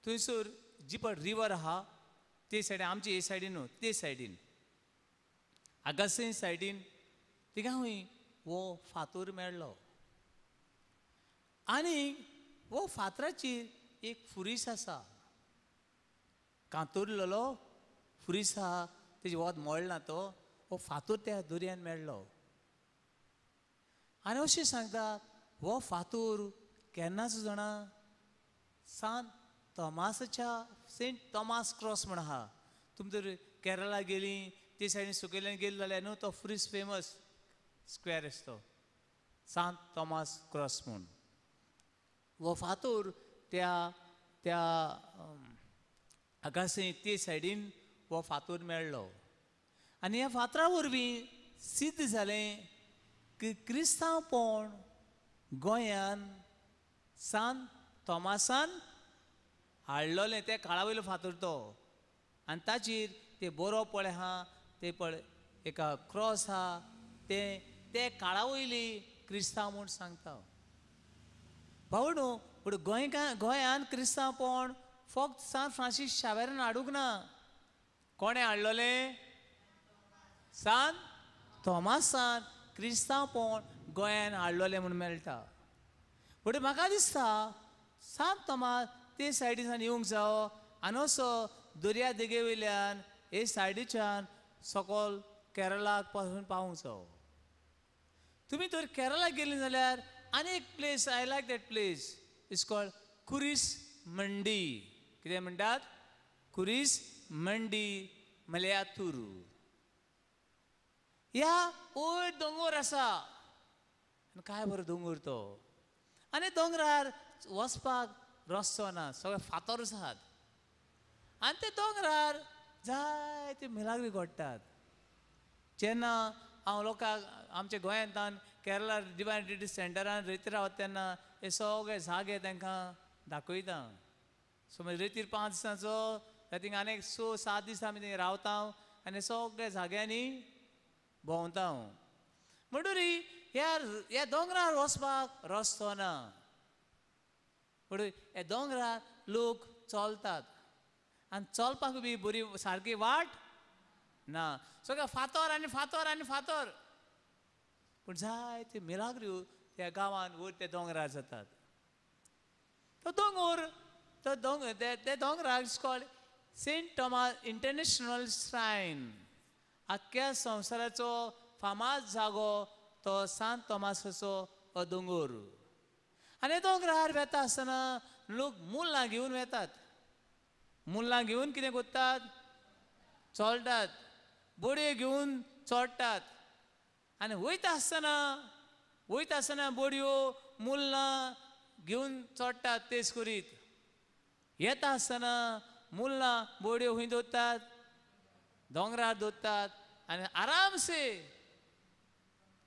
थंयसर जी पळय रिवर आहा ते सायडीन, आमचे हे सायडीन न्हू ते सायडीन, आगासे सायडीन थिंगा खंय हो फातोर मेळ्ळो. आनी हो फातराचेर एक फुरीस आसा, कांतोरलेलो फुरीस आहा. तेजे वोत मोडला तो. हो फातोर त्या दर्यान मेळ्ळो. आनी अशें सांगता हो फातोर केन्नाचो जाणा, सांत थॉमासाच्या सेंट थॉमास क्रॉस म्हण आहा. तुमी जर केरळा गेलीं ते सायडीन सकयल्यान गेली जाल्यार न्हू तो फुरीस फेमस स्क्वेअर आसा तो सांत थॉमास क्रॉस म्हूण. हो फातोर त्या त्या आगासे ते सायडीन हो फातोर मेळ्ळो. आनी ह्या फातरा वरवीं सिद्ध जालें की क्रिस्तांवपण गोंयान सांत थॉमासान हाडलोलें ते काळा वयलो फातर तो आनी ताचेर ते बरोवप पळय आहा ते पळय एका क्रॉस आहा ते काळा वयली क्रिस्तांव म्हूण सांगता भाऊ न्हू पूण गोंयान क्रिस्तांवपण फक्त सांत फ्रांसीस शावेरान हाडूंक ना कोणें हाडलोलें सांत थॉमासान क्रिस्तांवपण गोंयान हाडलोलें म्हूण मेळटा पूण म्हाका दिसता सांत थॉमास ते सायडीसान येवंक जावो आनी असो दर्या देगे वयल्यान हे सायडीच्यान सकयल केरळाक पासून पावूंक जावो तुमी तर केरळाक गेलीं जाल्यार आनी एक place I like that place is called कुरीस मंडी कितें म्हणटात कुरीस मंडी मलयातूर ह्या वयर दोंगर आसा आनी काय बरो दोंगर तो आनी दोंगरार वचपाक रस्तो ना सगळे फातोरच आसात आनी ते दोंगरार जायते मिलाग्री घडटात जेन्ना हांव लोकांक आमच्या गोंयांतान केरळा डिवायन रिट्रीट सेंटरान रेतीर रावता तेन्ना हे सगळे जागे तांकां दाखयता सो मागीर रेतीर 5 दिसांचो थिंगा आनीक 6-7 दीस आमी थंय रावता आनी सगळे जाग्यांनी भोंवता म्हणटरी ह्या दोंगरार वचपाक रस्तो ना पूण हे दोंगरार लोक चलतात आनी चलपाक बी बरी सारकी वाट ना सगळें फातर आनी फातर आनी फातर पूण जायते मिलाग्र्यो त्या गांवांत वयर त्या दोंगरार जातात ते दोंगरार is called saint Thomas international shrine आख्ख्या संवसाराचो फामाद जागो तो सांत थॉमासाचो दोंगर आनी दोंगरार वेता आसतना लोक मुल्लां घेवन वेतात मुल्लां घेवन कितें करतात चलतात बोडयो घेवन चडटात आनी वयता आसतना बोडयो मुल्लां घेवन चडटात तेच करीत येता आसतना मुल्लां बोडयो खंय दवरतात दोंगरार दवरतात आनी आरामसे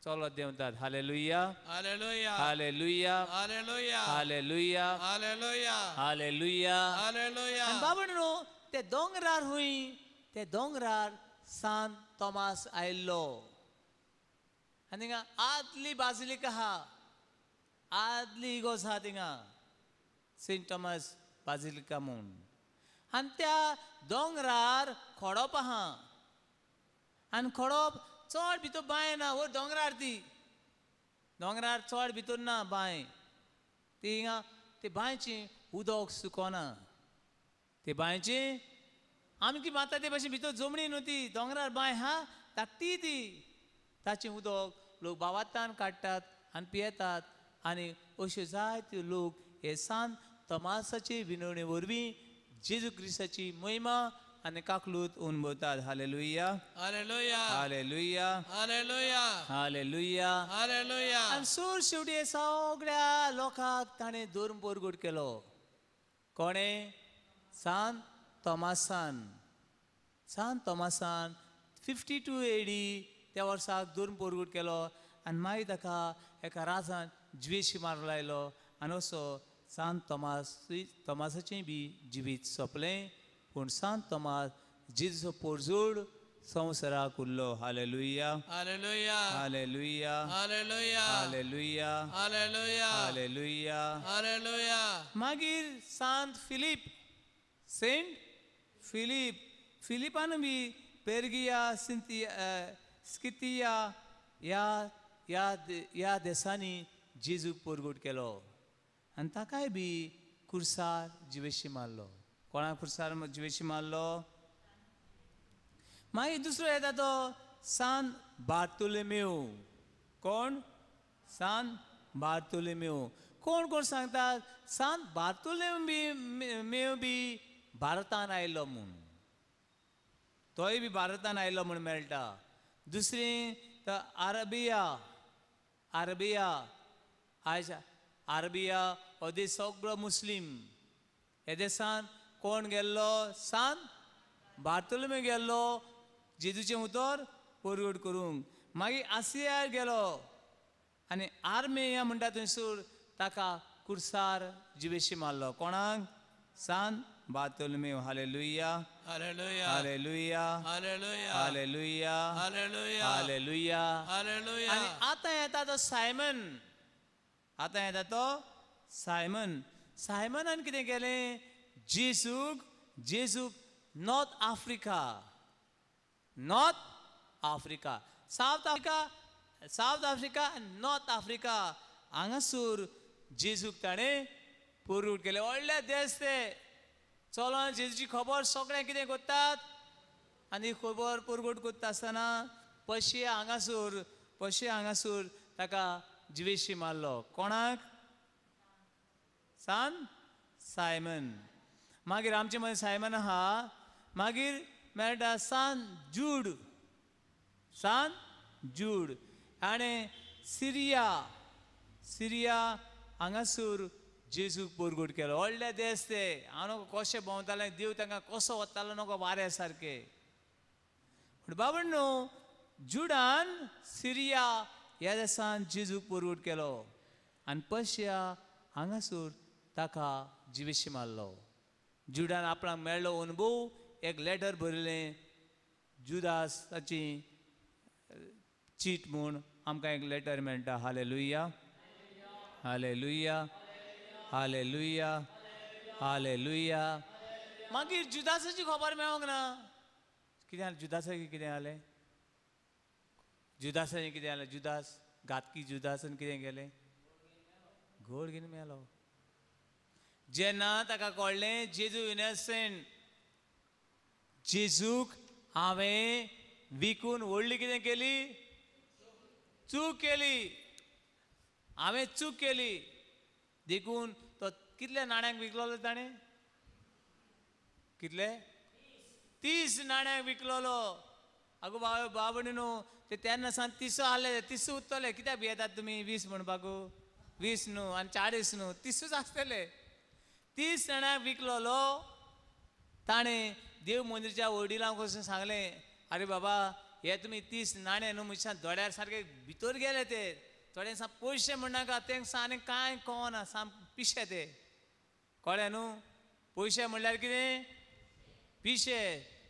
चलत देंवतात hallelujah hallelujah hallelujah hallelujah hallelujah hallelujah hallelujah hallelujah आनी बाबा न्हू ते दोंगरार हुंय ते दोंगरार सांत थॉमास आयिल्लो आनी थिंगा आदली बाजिलीक आहा आदली इगोज आहा थिंगा सेंट थॉमास बाजिलिका म्हूण आनी त्या दोंगरार खोडोप आहा आनी खोडोप चड भितर बांय ना वो दोंगरार दोंगरार चड भितर ना बांय थिंगा ते बांयची उदक सुकोना ते बांयची आमकी माता ते भाशेन भितर जमणी न्हू ती दोंगरार बांय हा धाकटी ती ताचें उदक लोक बावातान काडटात आनी पियेतात आनी अश्यो जायत्यो लोक हे सांत थॉमासाचे विनवणे वरवीं जेजू क्रिस्ताची महिमा आनी काकलूत अनुभवतात hallelujah hallelujah hallelujah hallelujah hallelujah hallelujah आनी सूर शेवटी सगळ्या लोकांक ताणें धरून परगट केलो कोणें सांत थॉमासान 52 AD त्या वर्साक धरून परगट केलो आनी मागीर ताका एका राजान ज्वेशी मारूं लायलो आनी असो सांत थॉमासाचें बी जिवीत सोंपलें पूण सांत थॉमास जेजूचो पोरजोड संवसाराक उरलो hallelujah hallelujah hallelujah hallelujah hallelujah hallelujah hallelujah hallelujah मागीर सेंट फिलिपान बी पेर्गिया स्कितिया ह्या देशांनी जेजूक परगट केलो आनी ताकाय बी खुर्सार जिवेशी मारलो कोणाक खुर्सार जिवेशी मारलो मागीर दुसरो येता तो सांत बार्तोलोमेव कोण सांत बार्तोलोमेव कोण कोण सांगतात सांत बार्तोलोमेव बी भारतान आयलो म्हूण तोय बी भारतान आयलो म्हूण मेळटा दुसरी अरबिया हो देश सगळो मुस्लीम हे देशान कोण गेल्लो सांत बार्तोलोमेव गेल्लो जेजूचें उतर परगट करूंक मागीर आसियार गेलो आनी आर्मेया म्हणटा थंयसर ताका कुर्सार जिवेशी मारलो. कोणाक? San बातोलमेव. Hallelujah, Hallelujah. Hallelujah, Hallelujah. Hallelujah, Hallelujah. Hallelujah. Hallelujah. आनी आतां येता तो सायमन. आतां येता तो सायमन. सायमनान कितें केलें? जेजूक नॉर्थ आफ्रिका, सावथ आफ्रिका आनी नॉर्थ आफ्रिका हांगासर जेजूक ताणें पोरूट केले. व्हडले देश ते. चलोन जेजूची खबर सगळें कितें करतात आनी खबर पोरगोट करता आसतना पयशे हांगासर ताका जिवेशी मारलो. कोणाक? सायमन. मागीर आमचे मदीं सायमन आहा. मागीर मेळटा सान जूड आनी सिरिया हांगासर जेजूक पोरगोट केलो. व्हडले देश ते. हांव नको कशें भोंवतालें, देव तांकां कसो वतालो नको वाऱ्या सारके. पूण बाबण्णो, जुडान सिरिया ह्या देशान जेजूक पोरगोट केलो आनी पर्शिया हांगासर ताका जिवेशी मारलो. जुडान आपणाक मेळ्ळो अनुभव एक लेटर बरयलें जुदासाची चीट म्हूण आमकां एक लेटर मेळटा. Hallelujah, hallelujah, hallelujah, hallelujah. मागीर जुदासाची खबर मेळोंक ना. कितें जालें जुदासाक? कितें जालें जुदासाचें? कितें जालें? जुदास घातकी जुदासान कितें केलें? घोड घेवन मेलो. जेन्ना ताका कळ्ळें जेजू इनोसेंट, जेजूक हांवें विकून व्हडली कितें केली? चूक केली. देखून तो कितले नाण्यांक विकलोलो ताणें? कितले? 30 नाण्यांक विकलोलो. आगो बाबणी न्हू, ते तेन्ना सान 30 आहले. 30 उत्तले. कित्याक भियेतात तुमी 20 म्हणपाक? 20 न्हू आनी 40 न्हू, 30 आसतले. 30 नाण्यांक विकलोलो ताणें देव मंदिरच्या वडिलांक वचून सांगलें, अरे बाबा हे तुमी 30 नाणे न्हू म्हणशात दोड्यार सारके भितर गेले ते. थोडे सा पयशे म्हणनाका तेंक सांग कांय कळना. साम पिशे ते. कळ्ळें न्हू? पयशे म्हणल्यार कितें? पिशे.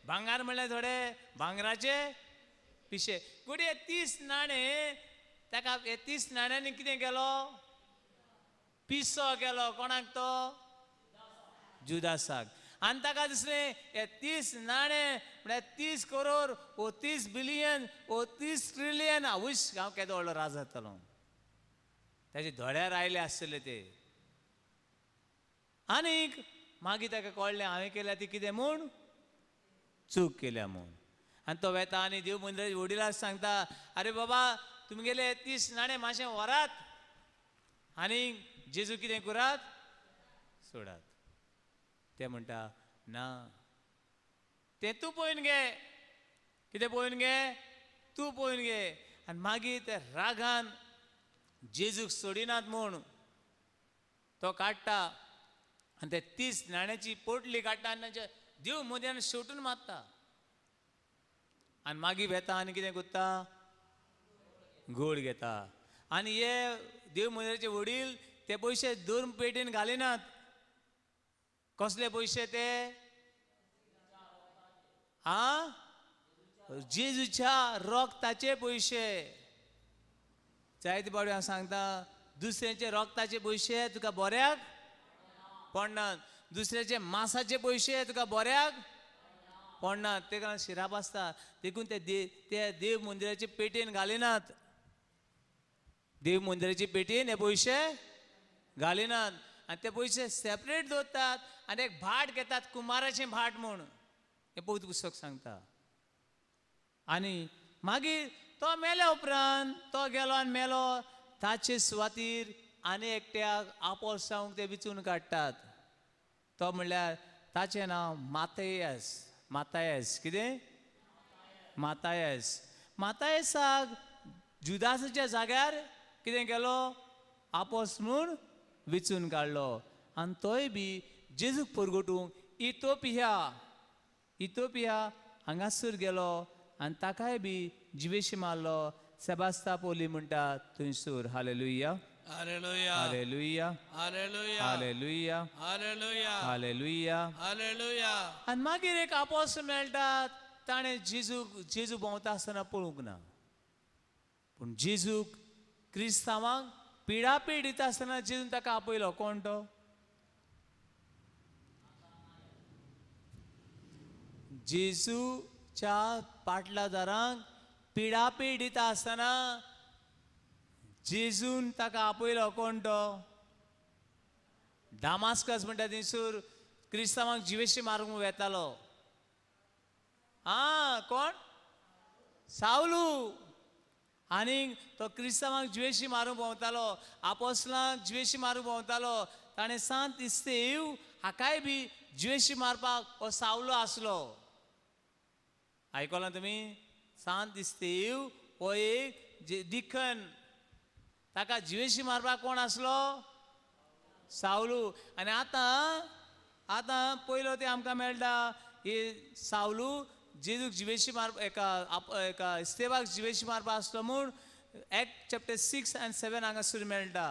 भांगार म्हणल्यार थोडे भांगराचे पिशे. गुडी 30 नाणे ताका 30 नाण्यांनी कितें केलो? पिसो केलो. कोणाक तो? जुदासाक. आनी ताका दिसलें हे 30 नाणे म्हळ्यार 30 करोड ओ 30 बिलियन ओ 30 ट्रिलियन आवयस हांव केदो व्हडलो राज जातलो. ताचे दोड्यार आयले आसतले ते. आनीक मागीर ताका कळ्ळें हांवें केल्या ती कितें म्हूण? चूक केल्या म्हूण. आनी तो वेता आनी देव मंदिराच्या वडिलांक सांगता, अरे बाबा तुमगेले 30 नाणे मातशें व्हरात आनी जेजू कितें करात? सोडात. ते म्हणटा ना, ते तूं पळोवन घे. कितें पळोवन घे? तूं पळोवन घे. आनी मागीर ते रागान जेजूक सोडिनात म्हूण तो काडटा आनी ते 30 नाण्याची पोटली काडटा आनी तांच्या देव मोदयान शेवटून मारता. आनी मागीर वेता आनी कितें करता? घोड घेता. आनी हे देव मंदिराचे वडील ते पयशे दोन पेटीन घालिनात. कसले पयशे ते? जेजूच्या रोगताचे पयशे. जायते बावडी हांव सांगता, दुसऱ्याचे रोगताचे पयशे तुका बऱ्याक पडनात. दुसऱ्याचे मांसाचे पयशे तुका बऱ्याक पडनात. ते कारण शिराप आसता. देखून ते देव मंदिराचे पेटीन घालिनात. देव मंदिराची पेटीन हे पयशे घालिनात. आनी ते पयशे सेपरेट दवरतात आनी एक भाट घेतात, कुमाराचें भाट म्हूण. हे पवित्र पुस्तक सांगता. आनी मागीर तो मेल्या उपरांत तो गेलो आनी मेलो. ताचे सुवातीर आनी एकट्याक आपोसतांक ते विचून काडटात. तो म्हणल्यार ताचें नांव मातायस. कितें? मातायसाक जुदासाच्या जाग्यार कितें केलो? आपोस म्हूण विचून काडलो. आनी तोय बी जेजूक परगटूंक इथोपिया हांगासर गेलो आनी ताकाय बी जिवेशी मारलो. सेबास्तापोली म्हणटात थंयसर. Hallelujah, Hallelujah. Hallelujah, Hallelujah. Hallelujah, Hallelujah. Hallelujah. Hallelujah. आनी मागीर एक आपोस मेळटात, ताणें जेजू भोंवता आसतना पळोवंक ना. पूण जेजूक क्रिस्तांवांक पिडापीड दिता आसतना जेजून ताका आपयलो. कोण तो? जेजूच्या पाटलादारांक पिडापीड दिता आसतना जेजून ताका आपयलो. कोण तो? दामास्कस म्हणटा थंयसर क्रिस्तांवांक जिवेशी मारूंक वेतालो. कोण? सावलू. आनीक तो क्रिस्तांवांक जिवेशी मारूंक भोंवतालो, आपोसलांक जिवेशी मारूंक भोंवतालो. ताणें सांत इस्तेव हाकाय बी जिवेशी मारपाक हो सावलो आसलो. आयकलां तुमी? सांत इस्तेव हो एक दिखन, ताका जिवेशी मारपाक कोण आसलो? सावलू. आनी आतां पयलो ते आमकां मेळटा हे सावलू जेजूक जिवेशी एका इस्तेवाक जिवेशी मारपाक आसलो म्हूण एक्ट चॅप्टर 6 and 7 हांगासर मेळटा.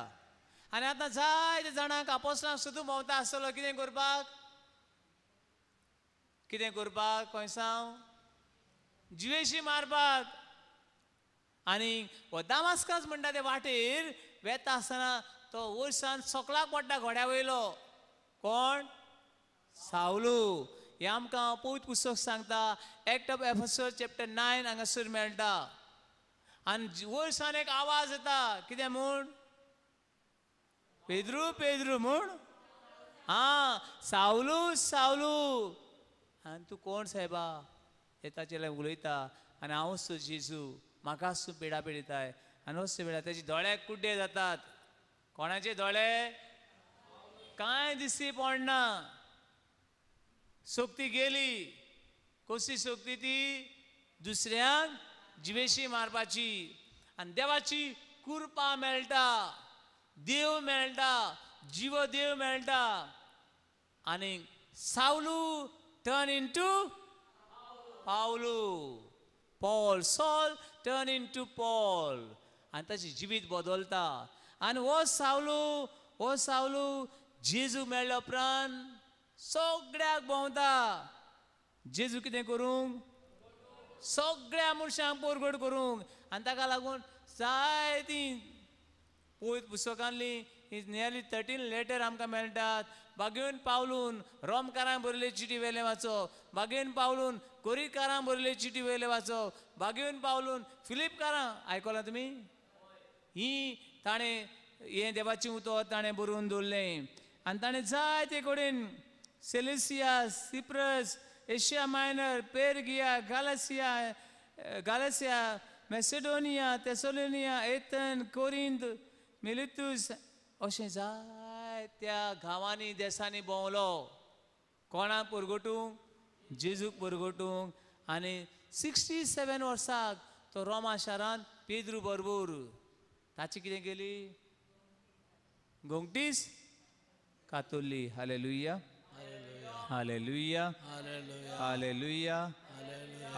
आनी आतां जायते जाणांक आपोसलांक सोदून भोंवता आसतलो. कितें करपाक? कितें करपाक? खंय सांग? जिवेशी मारपाक. आनी हो दामास्कस म्हणटा ते वाटेर वेता आसतना तो वयरसान सकलाक पडटा घोड्या वयलो. कोण? सावलू. हे आमकां पवित्र पुस्तक सांगता. एक्ट ऑफ एफेसस चॅप्टर 9 हांगासर मेळटा. आनी वयरसान एक आवाज येता. कितें म्हूण? पेद्रू पेद्रू म्हूण. सावलू सावलू. आनी तूं कोण सायबा? येताचेर उलयता. आनी हांवूच तो जेजू, म्हाकाच तूं पिडापीड दिताय. आनी असो वेळार तेजे दोळे कुड्डे जातात. कोणाचे दोळे? कांय दिसती पडना. सोक्ती गेली. कसली सोक्ती ती? दुसऱ्यांक जिवेशी मारपाची. आनी देवाची कृपा मेळटा, देव मेळटा, जीव देव मेळटा. आनी सावलू टर्न इनटू पावलू. Paul, Saul turn into Paul. आनी ताची जिवीत बदलता. आनी हो सावलू जेजू मेळ्ळो उपरांत सगळ्याक भोंवता. जेजू कितें करूंक? सगळ्या मनशांक परगट करूंक. आनी ताका लागून जायतीं पवित्र पुस्तकांतली नियरली 13 लेटर आमकां मेळटात. बागेन पावलून रोमकारांक बरयल्ली चिटी वेले वाचप, बागेन पावलून कोरीकारांक बरयल्ली चिटी वेले वाचप, बागेन पावलून फिलिपकारांक. आयकलां तुमी? ही ताणें हें देवाचें उतर ताणें बरोवन दवरलें. आनी ताणें जायते कडेन Cilicia, Cyprus, Asia Minor, Perga, Galatia, Macedonia, Thessalonica, Athens, Corinth, Miletus अशें जायत्या गांवांनी देसांनी भोंवलो. कोणाक परगटूंक? जेजूक परगटूंक. आनी 67 वर्साक तो रोमा शारांत पेद्रू बरोबर. ताची कितें केली? गोंगटीस कातरली. Hallelujah, hallelujah, Hallelujah. Hallelujah,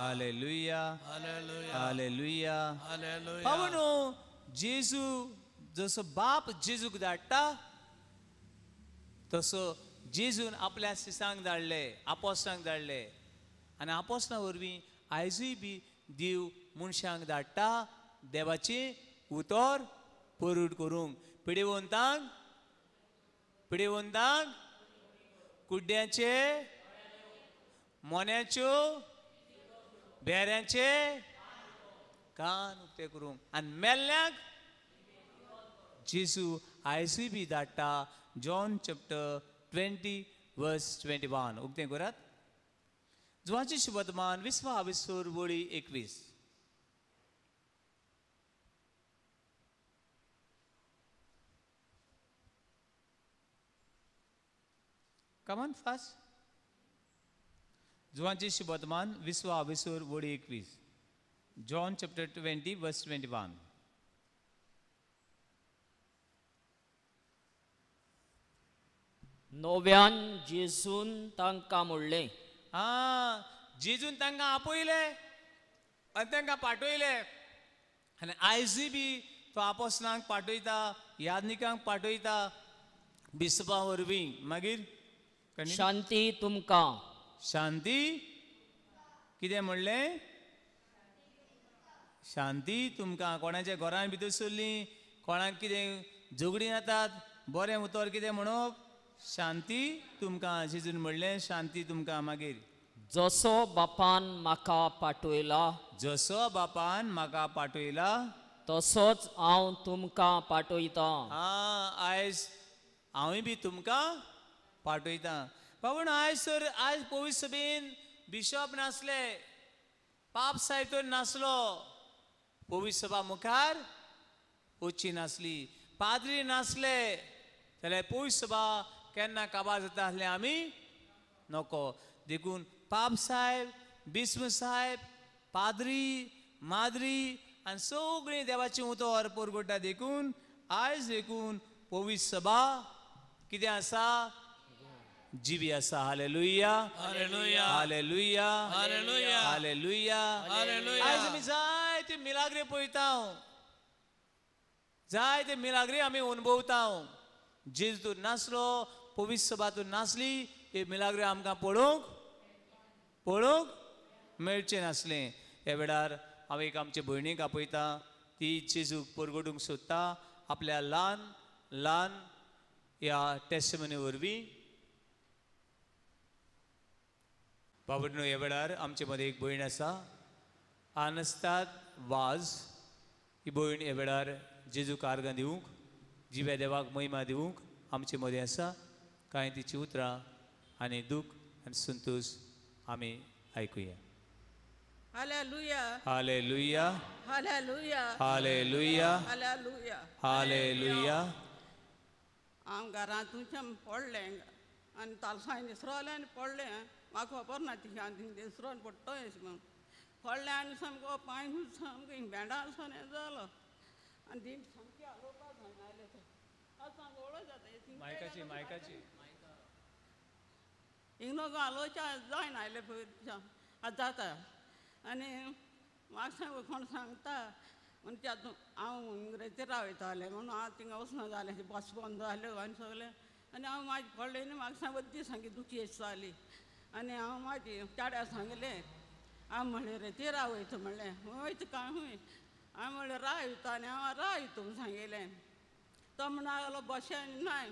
hallelujah, Hallelujah. Hallelujah. Hallelujah. म्हणून जेजू जसो बाप जेजूक धाडटा तसो जेजून आपल्या शिसांक धाडले, आपोस्तांक धाडले. आनी आपोस्तां वरवीं आयजूय बी देव मनशांक धाडटा देवाची उतर परगट करूंक. पिडेवंतांक कुड्ड्यांचे, मोन्याच्यो, बेऱ्यांचे कान उक्ते करूंक. आनी मेल्ल्यांक जेजू आयजूय बी धाडटा. जॉन चॅप्टर 20 verse 21 उक्तें करात. जुवाची शुभवर्तमान 20 वळी 21. Come on fast. जुवाची शुभवर्तमान 20 वळी 21. John chapter 20 verse 21. नव्यान जेजून तांकां म्हणलें, जेजून तांकां आपयले आनी तांकां पाठयले. आनी आयजूय बी तो आपोस्लांक पाठयता, यादनिकांक पाठयता बिस्पा वरवीं. मागीर शांती तुमकां. शांती कितें म्हणलें? शांती तुमकां. कोणाच्या घरान भितर सरलीं, कोणाक कितें झगडीं जातात, बरें उतर कितें म्हणप? शांती तुमकां. जेजून म्हणलें शांती तुमकां. मागीर जसो बापान म्हाका पाठयला जसो बापान म्हाका पाठयला तसोच हांव तुमकां पाठयता. आयज हांवूय बी तुमकां पाठयता. बाबून आयज पवित्र सभेन बिशप नासले, पाप साहेब तर नासलो, पवित्र सभा मुखार वचची नासली, पाद्री नासले जाल्यार पवित्र सभा केन्ना काबार जाता आसलें आमी नको. देखून पाप साहेब, बिस्म साहेब, पाद्री, माद्री आनी सगळीं देवाची उतर परगोडटा. देखून आयज देखून पवित्र सभा कितें आसा? जिवी आसा. Hallelujah, hallelujah, hallelujah, hallelujah, hallelujah. Hallelujah. आयज आमी जायते मिलाग्रे पळयता, जायते मिलाग्रे आमी अनुभवता. जेजू नासलो, पवित्र सभा तर नासली, हे मिलाग्रे आमकां पळोवंक मेळचें नासलें. ह्या वेळार हांव एक आमचे भयणीक आपयता, ती जेजूक परगडूंक सोदता आपल्या ल्हान ल्हान ह्या टेस्टिमनी वरवीं. बाबूनो, ह्या वेळार आमचे मदें एक भयण आसा, आनस्ताद वाज. ही भयण ह्या वेळार जेजूक आर्गां दिवंक, जिव्या देवाक महिमा दिवंक आमचे मदें आसा. कांय तिची उतरां आनी दूख आनी संतोश आमी आयकुया. Hallelujah, hallelujah, hallelujah, hallelujah, hallelujah. Hallelujah. हांव घरांतूच्यान पडलें आनी तालसांनी इसरोलें आनी पडलें. म्हाका खबर ना ती इसरोन पडटो अशें म्हणून. पडलें आनी सामको पांय सामको हिंबेंडा सावन हें जालो आनी ती सामकी हालोवपाक जायनासलें थंय. आतां गोळो जाता मायकाची मायकाची हिंगा हालोवच्या जायना आयलें पळय आतां जाता. आनी म्हाका सांग कोण सांगता म्हणजे आतां हांव इंग्रेजीर रावयतालें म्हणून हांव थिंगा वचना जालें, बस बंद जाल्यो आनी सगळें. आनी हांव म्हाजी पडलें न्ही, म्हाका सांग बद्दी सामकी दुखी अशी जाली. आनी हांव म्हाजी चेड्या सांगलें, हांव म्हणलें रे ती रावयता म्हणलें. वयता काय हूंय? हांव म्हणलें रावयता आनी हांव रावयता म्हूण सांगिल्लें. तो म्हणलो बशेन नाय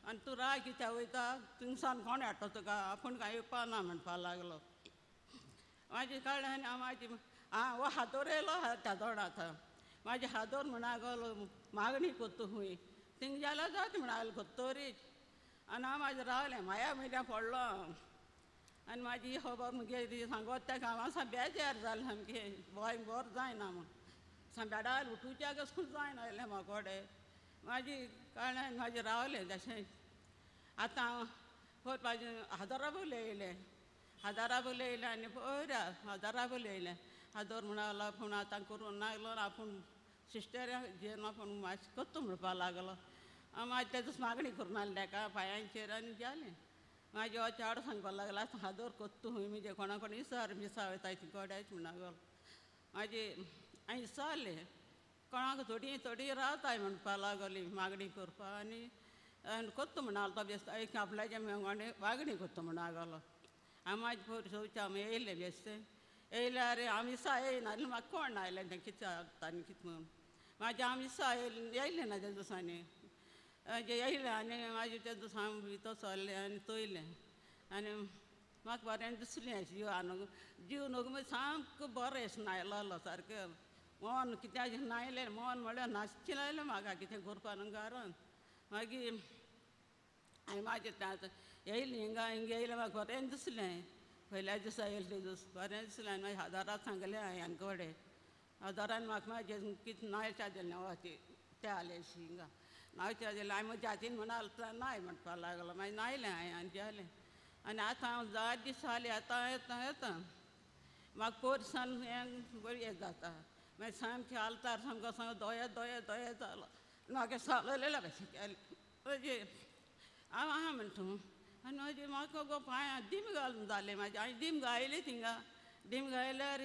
आनी तूं राय कित्याक वयता, थिंगसान कोण हाडटा तुका, आपूण कांय येवपा ना म्हणपा लागलो. म्हाजे कळ्ळें आनी हांव म्हाजी हो हादोर येयलो त्या दोडांत. म्हाजे हादोर म्हणागलो मागणी कोत्ता हूंय, थिंग जाल्यार जाता म्हणागलो कोत्तोरीच. आनी हांव म्हाजें रावलें, माया म्हयन्या पडलो हांव. आनी म्हाजी खबर मुगे सांगोत तेका हांव सा बेजार जालें सामकें, बोय बोर जायना म्हूण. सा बेडार उठूच्या कसकून जायना आयलें म्हाकोडे. म्हाजी कळ्ळें म्हाजें रावलें तशें. आतां हांव पळय म्हाजें हादोराबूल येयलें, हादोराबूल येयलें आनी पळय हादोराबूल येयलें. हादोर म्हणलो पूण आतां करूं नागलो आपूण सिस्टराक जेवन आपूण मातशें कोत्ता म्हणपा लागलो. हांव म्हाजें तेदूस मागणी करूं नासलें तेका पांयांचेर आनी जालें. म्हाजे हो चेडो सांगपा लागलो आतां हादोर कोत्ता हूंय म्हणजे कोणा कोण विचार वयता तिकोडेच म्हणगलो. म्हाजी हांवें विचारलें कोणाक थोडी रावताय म्हणपा लागली मागणी करपा. आनी कोत्ता म्हणालो तो बेश्टो एक आपल्याच्या मागणी कोत्ता म्हणागलो. हांव म्हाजे पयलीं चवथी हांव येयलें बेश्टें. येयल्यार हांव दिसा येयना आनी म्हाका कोण आयलें तें कितें जाता आनी कितें म्हणून. म्हाजें हांव दिसा येयलें ना त्या दिसांनी. येयलें आनी म्हाजें त्या दिसा हांव भितर सरलें आनी चोयलें. आनी म्हाका बरें दिसलें अशें जीव नगो सामको बरें अशें न्हायलो सारकें. मन कित्याक न्हायलें, मन म्हळ्यार नाचचें लायलें म्हाका कितें करपा न्हू घरान. मागीर हांवें म्हाजें आतां येयलें हिंगा येयलें म्हाका बरें दिसलें. पयल्या दिसा येयलें ते दीस बरें दिसलें. आनी मागीर हादोराक सांगलें हांवें कडेन. हादोरान म्हाका म्हाजें कितें नायच्या दिलें वाती ते जालें अशें हिंगा नायच्या दिलें. हांवें म्हज्या हातीन म्हणलो नाय म्हणपा लागलो. मागीर नायलें हांवें आनी जालें. आनी आतां हांव 10 दीस जालीं येता म्हाका पोरसान हें बरी हें जाता. मागीर सामकें आलतार सामको दोयेत जालो. म्हाका साललेलें कशें केलें. मागीर हांव आहा म्हणटा आनी मागीर म्हाका गो पांयां दिम घालून जालें म्हाजें. हांवें दिम घायलें थिंगा. दिम घायल्यार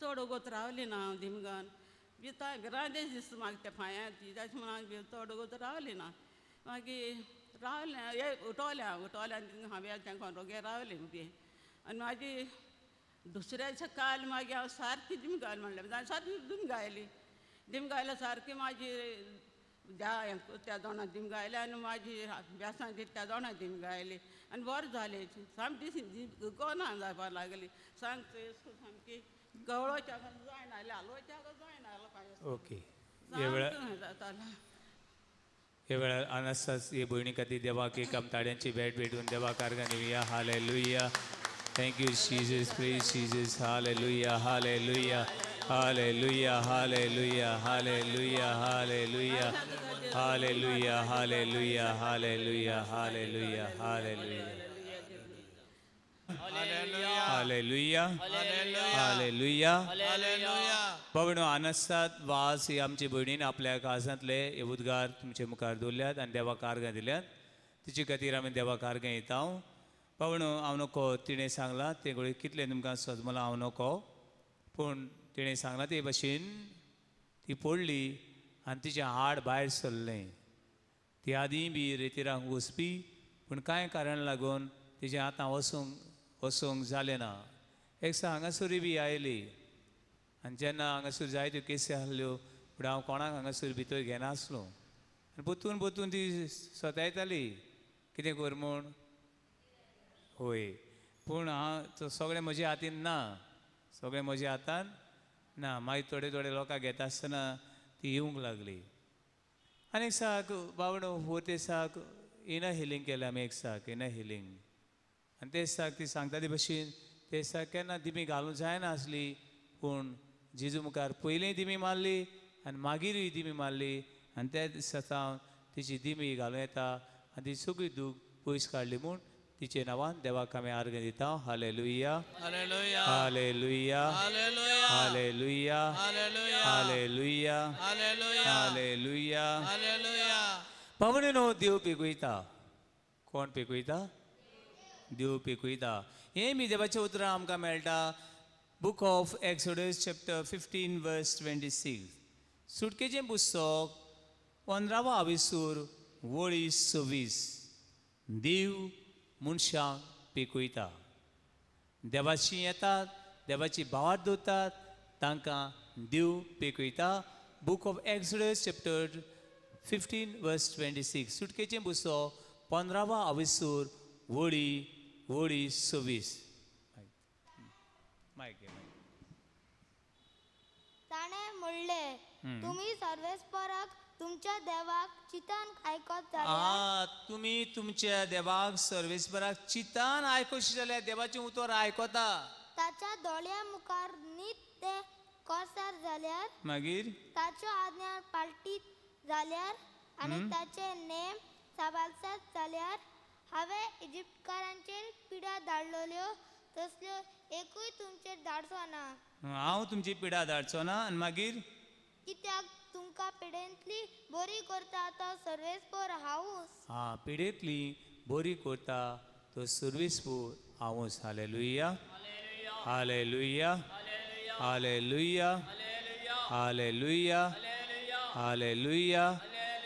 चड वगत रावलें ना हांव दिम घावन. भिता भिरांदेश दिसता म्हाका त्या पांयां ती तशें म्हणून हांव चड वगत रावलें ना मागीर रावलें हे उठवलें हांव उठवलें आनी हांवें तांकां रोगे रावलें बी आनी म्हाजी दुसऱ्या दिसा काल मागीर हांव सारकी दिम घाल म्हणलें सारकी दिम गायली दिम गायल्या सारकी म्हाजी त्या दोणां दिम गायले आनी म्हाजी बेसां त्या दोणां दिम गायली आनी बरें जालें सामकी गोना जावपा लागली सामकी गवळोच्या जायना हालोवच्या जायना ओके हे वेळार अनसास हे भयणी खातीर देवाक एक ताड्यांची भेट भेटून देवाक आर्गां दिवया hallelujah thank you Jesus praise Jesus hallelujah hallelujah hallelujah hallelujah hallelujah hallelujah hallelujah hallelujah hallelujah hallelujah hallelujah hallelujah hallelujah hallelujah भवणो आनसात वास ही आमची भयणीन आपल्या काळजांतले हे उद्गार तुमचे मुखार दवरल्यात आनी देवाक आर्गां दिल्यात तिचे खातीर आमी देवाक आर्गां येता भवणो हांव नको तिणें सांगलां ते घडये कितले तुमकां सजमलां हांव नको पूण तिणें सांगलां ते भाशेन ती पडली आनी तिचें हाड भायर सरलें ती आदीं बी रेतीराक वचपी पूण कांय कारण लागून तिचें आतां वसूंक जालें ना एक दिसा हांगासरूय बी आयली आनी जेन्ना हांगासर जायत्यो केसी आहल्यो पूण हांव कोणाक हांगासर भितर घेनासलो आनी पोतून पोतून ती स्वतायताली कितें कर म्हूण होय पूण हांव सगळें म्हज्या हातीन ना सगळें म्हज्या हातान ना मागीर थोडे थोडे लोकांक घेता आसतना ती येवंक लागली आनी एक साक बावडो फोर्थ दिसाक इनर हिलींग केलें आमी एक साक इनर हिलींग आनी ते दिसाक ती सांगता ते भशेन ते दिसाक केन्ना दिमी घालूंक जायना आसली पूण जेजू मुखार पयलींय दिमी मारली आनी मागीरूय दिमी मारली आनी त्या दिसा सावन तिची दिमी घालूं येता आनी ती सगळी दूख पयस काडली म्हूण तिचे नांवान देवाक आमी आर्गां दिता hallelujah hallelujah hallelujah hallelujah hallelujah hallelujah hallelujah hallelujah hallelujah hallelujah पावणेनो देव पिकयता कोण पिकयता देव पिकयता हें मी देवाचें उतरां आमकां मेळटा बूक ऑफ एक्सोडस चॅप्टर 15 वर्स 26 सुटकेचें पुस्तक 15वा आविसूर वळी 26 देव मनशांक पिकयता देवाची येतात देवाची भावार्थ दवरतात तांकां देव पिकयता बूक ऑफ एक्सोडस चॅप्टर 15 वर्स 26 सुटकेचें पुस्तक 15वा आविसूर वळी 26 ताणें म्हणलें तुम्ही सर्वेस्पराक तुमच्या देवाक चितान आयकत जाल्यार तुमी तुमच्या देवाक सर्वेस्पराक चितान आयकोशी जाल्यार देवाचें उतर आयकोता ताच्या दोळ्या मुखार नीत ते कोसार जाल्यार मागीर ताच्यो आज्ञा पाळटीत जाल्यार आनी ताचे नेम सांबाळसात जाल्यार हांवें इजिप्तकारांचेर पिडा धाडलेल्यो तसल्यो एकूय तुमचेर धाडचो ना हांव तुमची पिडा धाडचो ना आनी मागीर कित्याक तुमकां पिडेंतली बरी करता तो सर्वेस्पर हांवूच पिडेंतली बरी करता तो सर्वेस्पर हांवूच hallelujah hallelujah hallelujah hallelujah hallelujah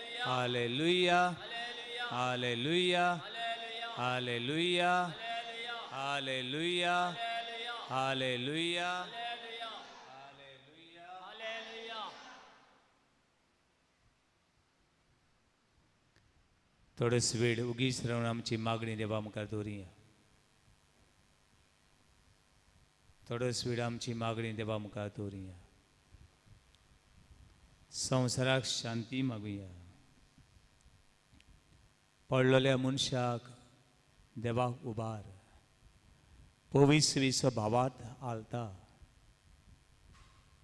hallelujah hallelujah hallelujah hallelujah hallelujah थोडोस वेळ उगीच रावन आमची मागणी देवा मुखार दवरुया थोडोस वेळ आमची मागणी देवा मुखार दवरुया संवसाराक शांती मागुया पडलेल्या मनशाक देवाक उबार पवित्र भावार्थ हालता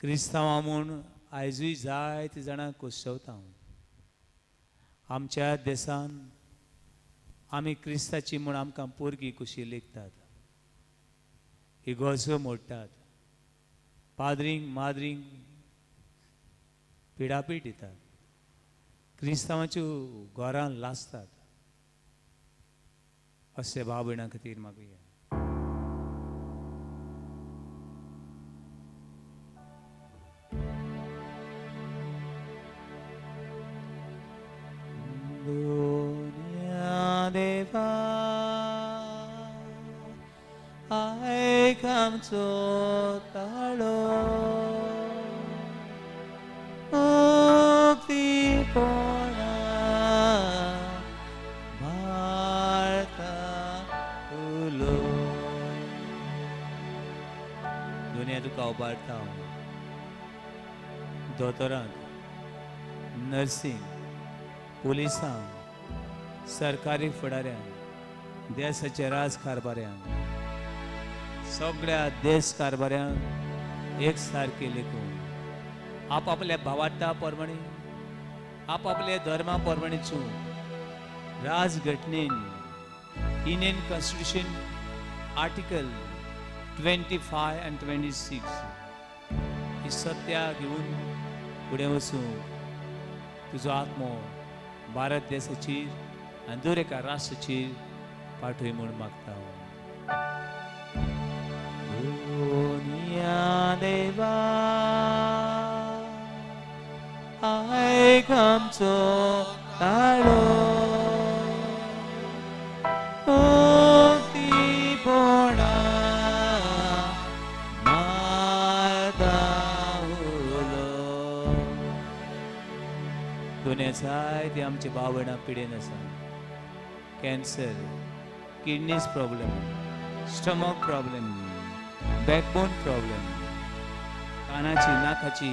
क्रिस्तांवां म्हूण आयजूय जायते जाणांक कुसवता आमच्या देशान आमी क्रिस्ताची म्हूण आमकां पोरगी कुशी लेखतात इगोर्जो मोडटात पाद्रींक माद्रींक पिडापीट दितात क्रिस्तांवाच्यो घरान लासतात अशे भाव भयणां खातीर मागुया आयक आमचो ताळो मुक्तीपणा भारता उलो दुनिया तुका उबारता दोतोरांक नर्सिंग पुलिसांक सरकारी फुडाऱ्यांक देशाच्या राजकारभाऱ्यांक सगळ्या देश कारभाऱ्यांक एक सारखे लेखून आपापल्या भावार्था प्रमाणे आपापल्या धर्मा प्रमाणेच्यो राजघटनेन इंडियन कॉन्स्टिट्यूशन आर्टिकल 25 and 26 ही सत्या घेऊन फुडें वचूंक तुजो आत्मो भारत देशाचेर आनी दर एका राष्ट्राचेर पाठय म्हूण मागता देवा आयक आमचो ताळो मुक्तीपणा माता उलो दुनिया जायती आमची भावना पिडेन आसा cancer kidneys problem stomach problem backbone problem कानाची नाकाची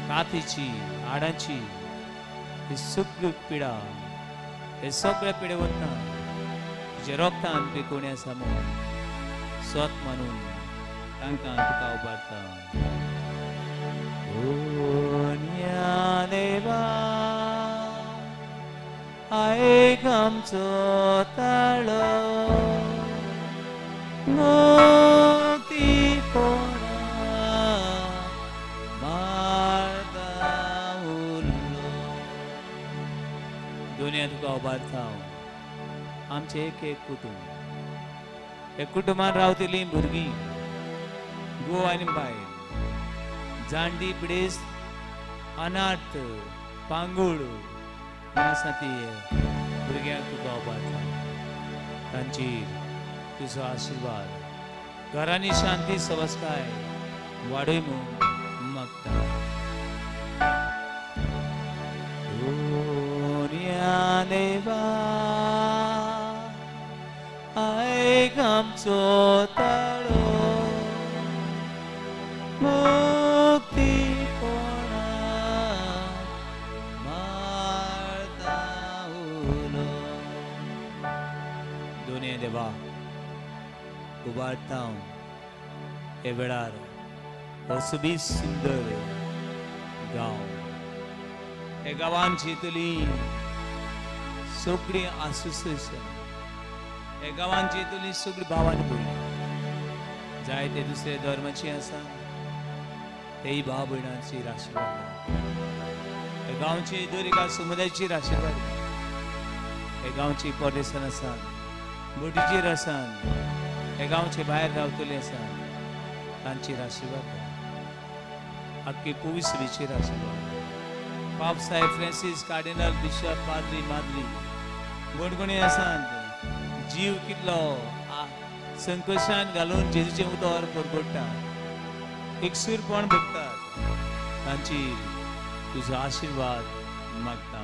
कातीची हाडांची ही सगळी पिडा हे सगळे पिडे वतना जे रोगतान बी कोणी आसा म्हणून स्वत मानून तांकां तुका उबारता देवा आयक आमचो ताळो मुक्तीपणा भारता उलो दुनिया तुका उबारता आमचे एक कुटुंब हे कुटुंबान रावतलीं भुरगीं गोव आनी बायल जाणटी पिडेस्त अनाथ पांगूळ आसा ती भुरग्यांक तुका उबारता तांचेर तुजो आशिर्वाद घरांनी शांती सवस्काय वाडय म्हूण मागता देवा आयक आमचो ताळो मुक्तीपणा मारता उलो दुनिया देवा उबारता हे वेळार हो सुबीज सुंदर गांव हे गांवांत जितली सगळीं असोसिएशन हे गांवांत जितली सगळीं भावान भयणी जायते दुसरे धर्माची आसा तेही भाव भयणांचेर आशिर्वाद हे गांवचे दर एका समुदायाचेर आशिर्वाद हे गांवची परदेसान आसात बोटीचेर आसात हे गांवचे भायर रावतले आसात तांचेर आशिर्वाद आख्खे पुविसरीचेर आशिर्वाद पाप साहेब फ्रांसीस कार्डिनल बिशप पाद्री माद्री गणगणे आसात जीव कितलो संकशान घालून जेजूचे उदर परगडटात एकसूरपण भोगतात तांचेर तुजो आशिर्वाद मागता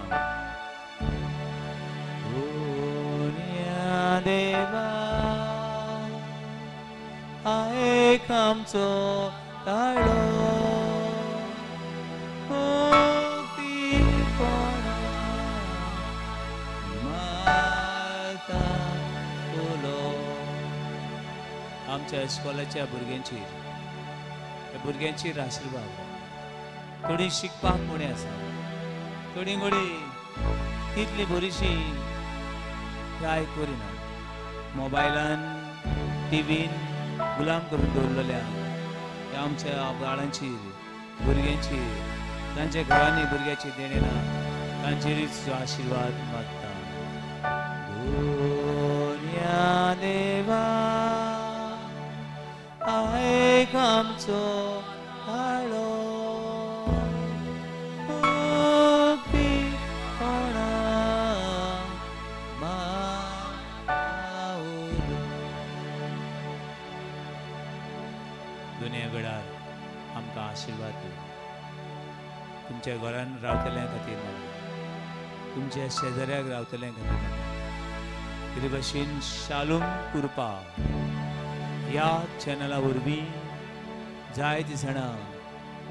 देवा आयक आमचो ताळो मुक्तीपणा माता उलो आमच्या इस्कॉलाच्या भुरग्यांचेर आशिर्वाद थोडी शिकपाक कोणी आसा थोडी घोडी तितली बरीशी ट्राय करिना मोबायलान टीव्हीन गुलाम करून दवरलेल्या आमच्या बाळांचेर भुरग्यांचेर तांच्या घरांनी भुरग्याची देणेना तांचेरूच आशिर्वाद मागता देवा आयक आमचो ताळो मुक्तीपणा माता उलो दुनिया वेळार आमकां आशिर्वाद दी. तुमच्या घरान रावतल्या खातीर मागता, तुमच्या शेजाऱ्याक रावतल्या खातीर मागता. किते भाशेन शालूम कुरपा ह्या चॅनला वरवीं जायतीं जाणां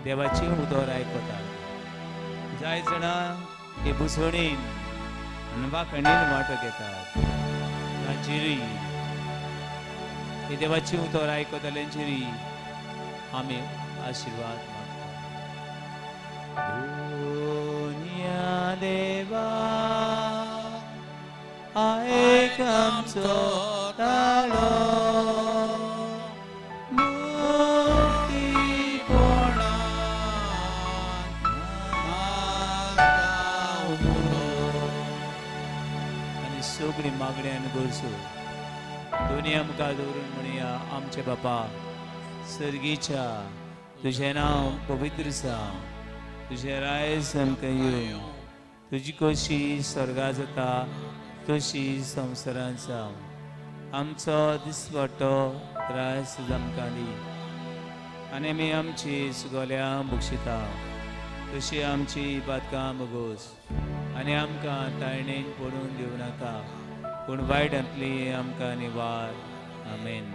देवाची उतर आयकतात. जाय जाणां हे बुसवणीन आनी वाखणीन वांटो घेतात. तांचेरय हे देवाची उतर आयकतल्यांचेरय आमी आशिर्वाद मागता. दुनिया देवा आयक आमचो ताळो, सगळी मागणी आनी गरजो दोनी आमकां दवरून म्हणया. आमचे बापा सर्गीच्या, तुझें नांव पवित्र जावं, तुझें रायज आमकां येवं, तुजी कशी स्वर्गा जाता तशी संवसारांत जावं. आमचो दिसपट्टो त्रास आमकां दी आनी आमी आमची सुगोल्या बक्षिता तशी आमची बातकां बगोस. आनी आमकां ताळणेन पडून दिवं नाका, पूण वायटांतली आमकां निवार. आमेन.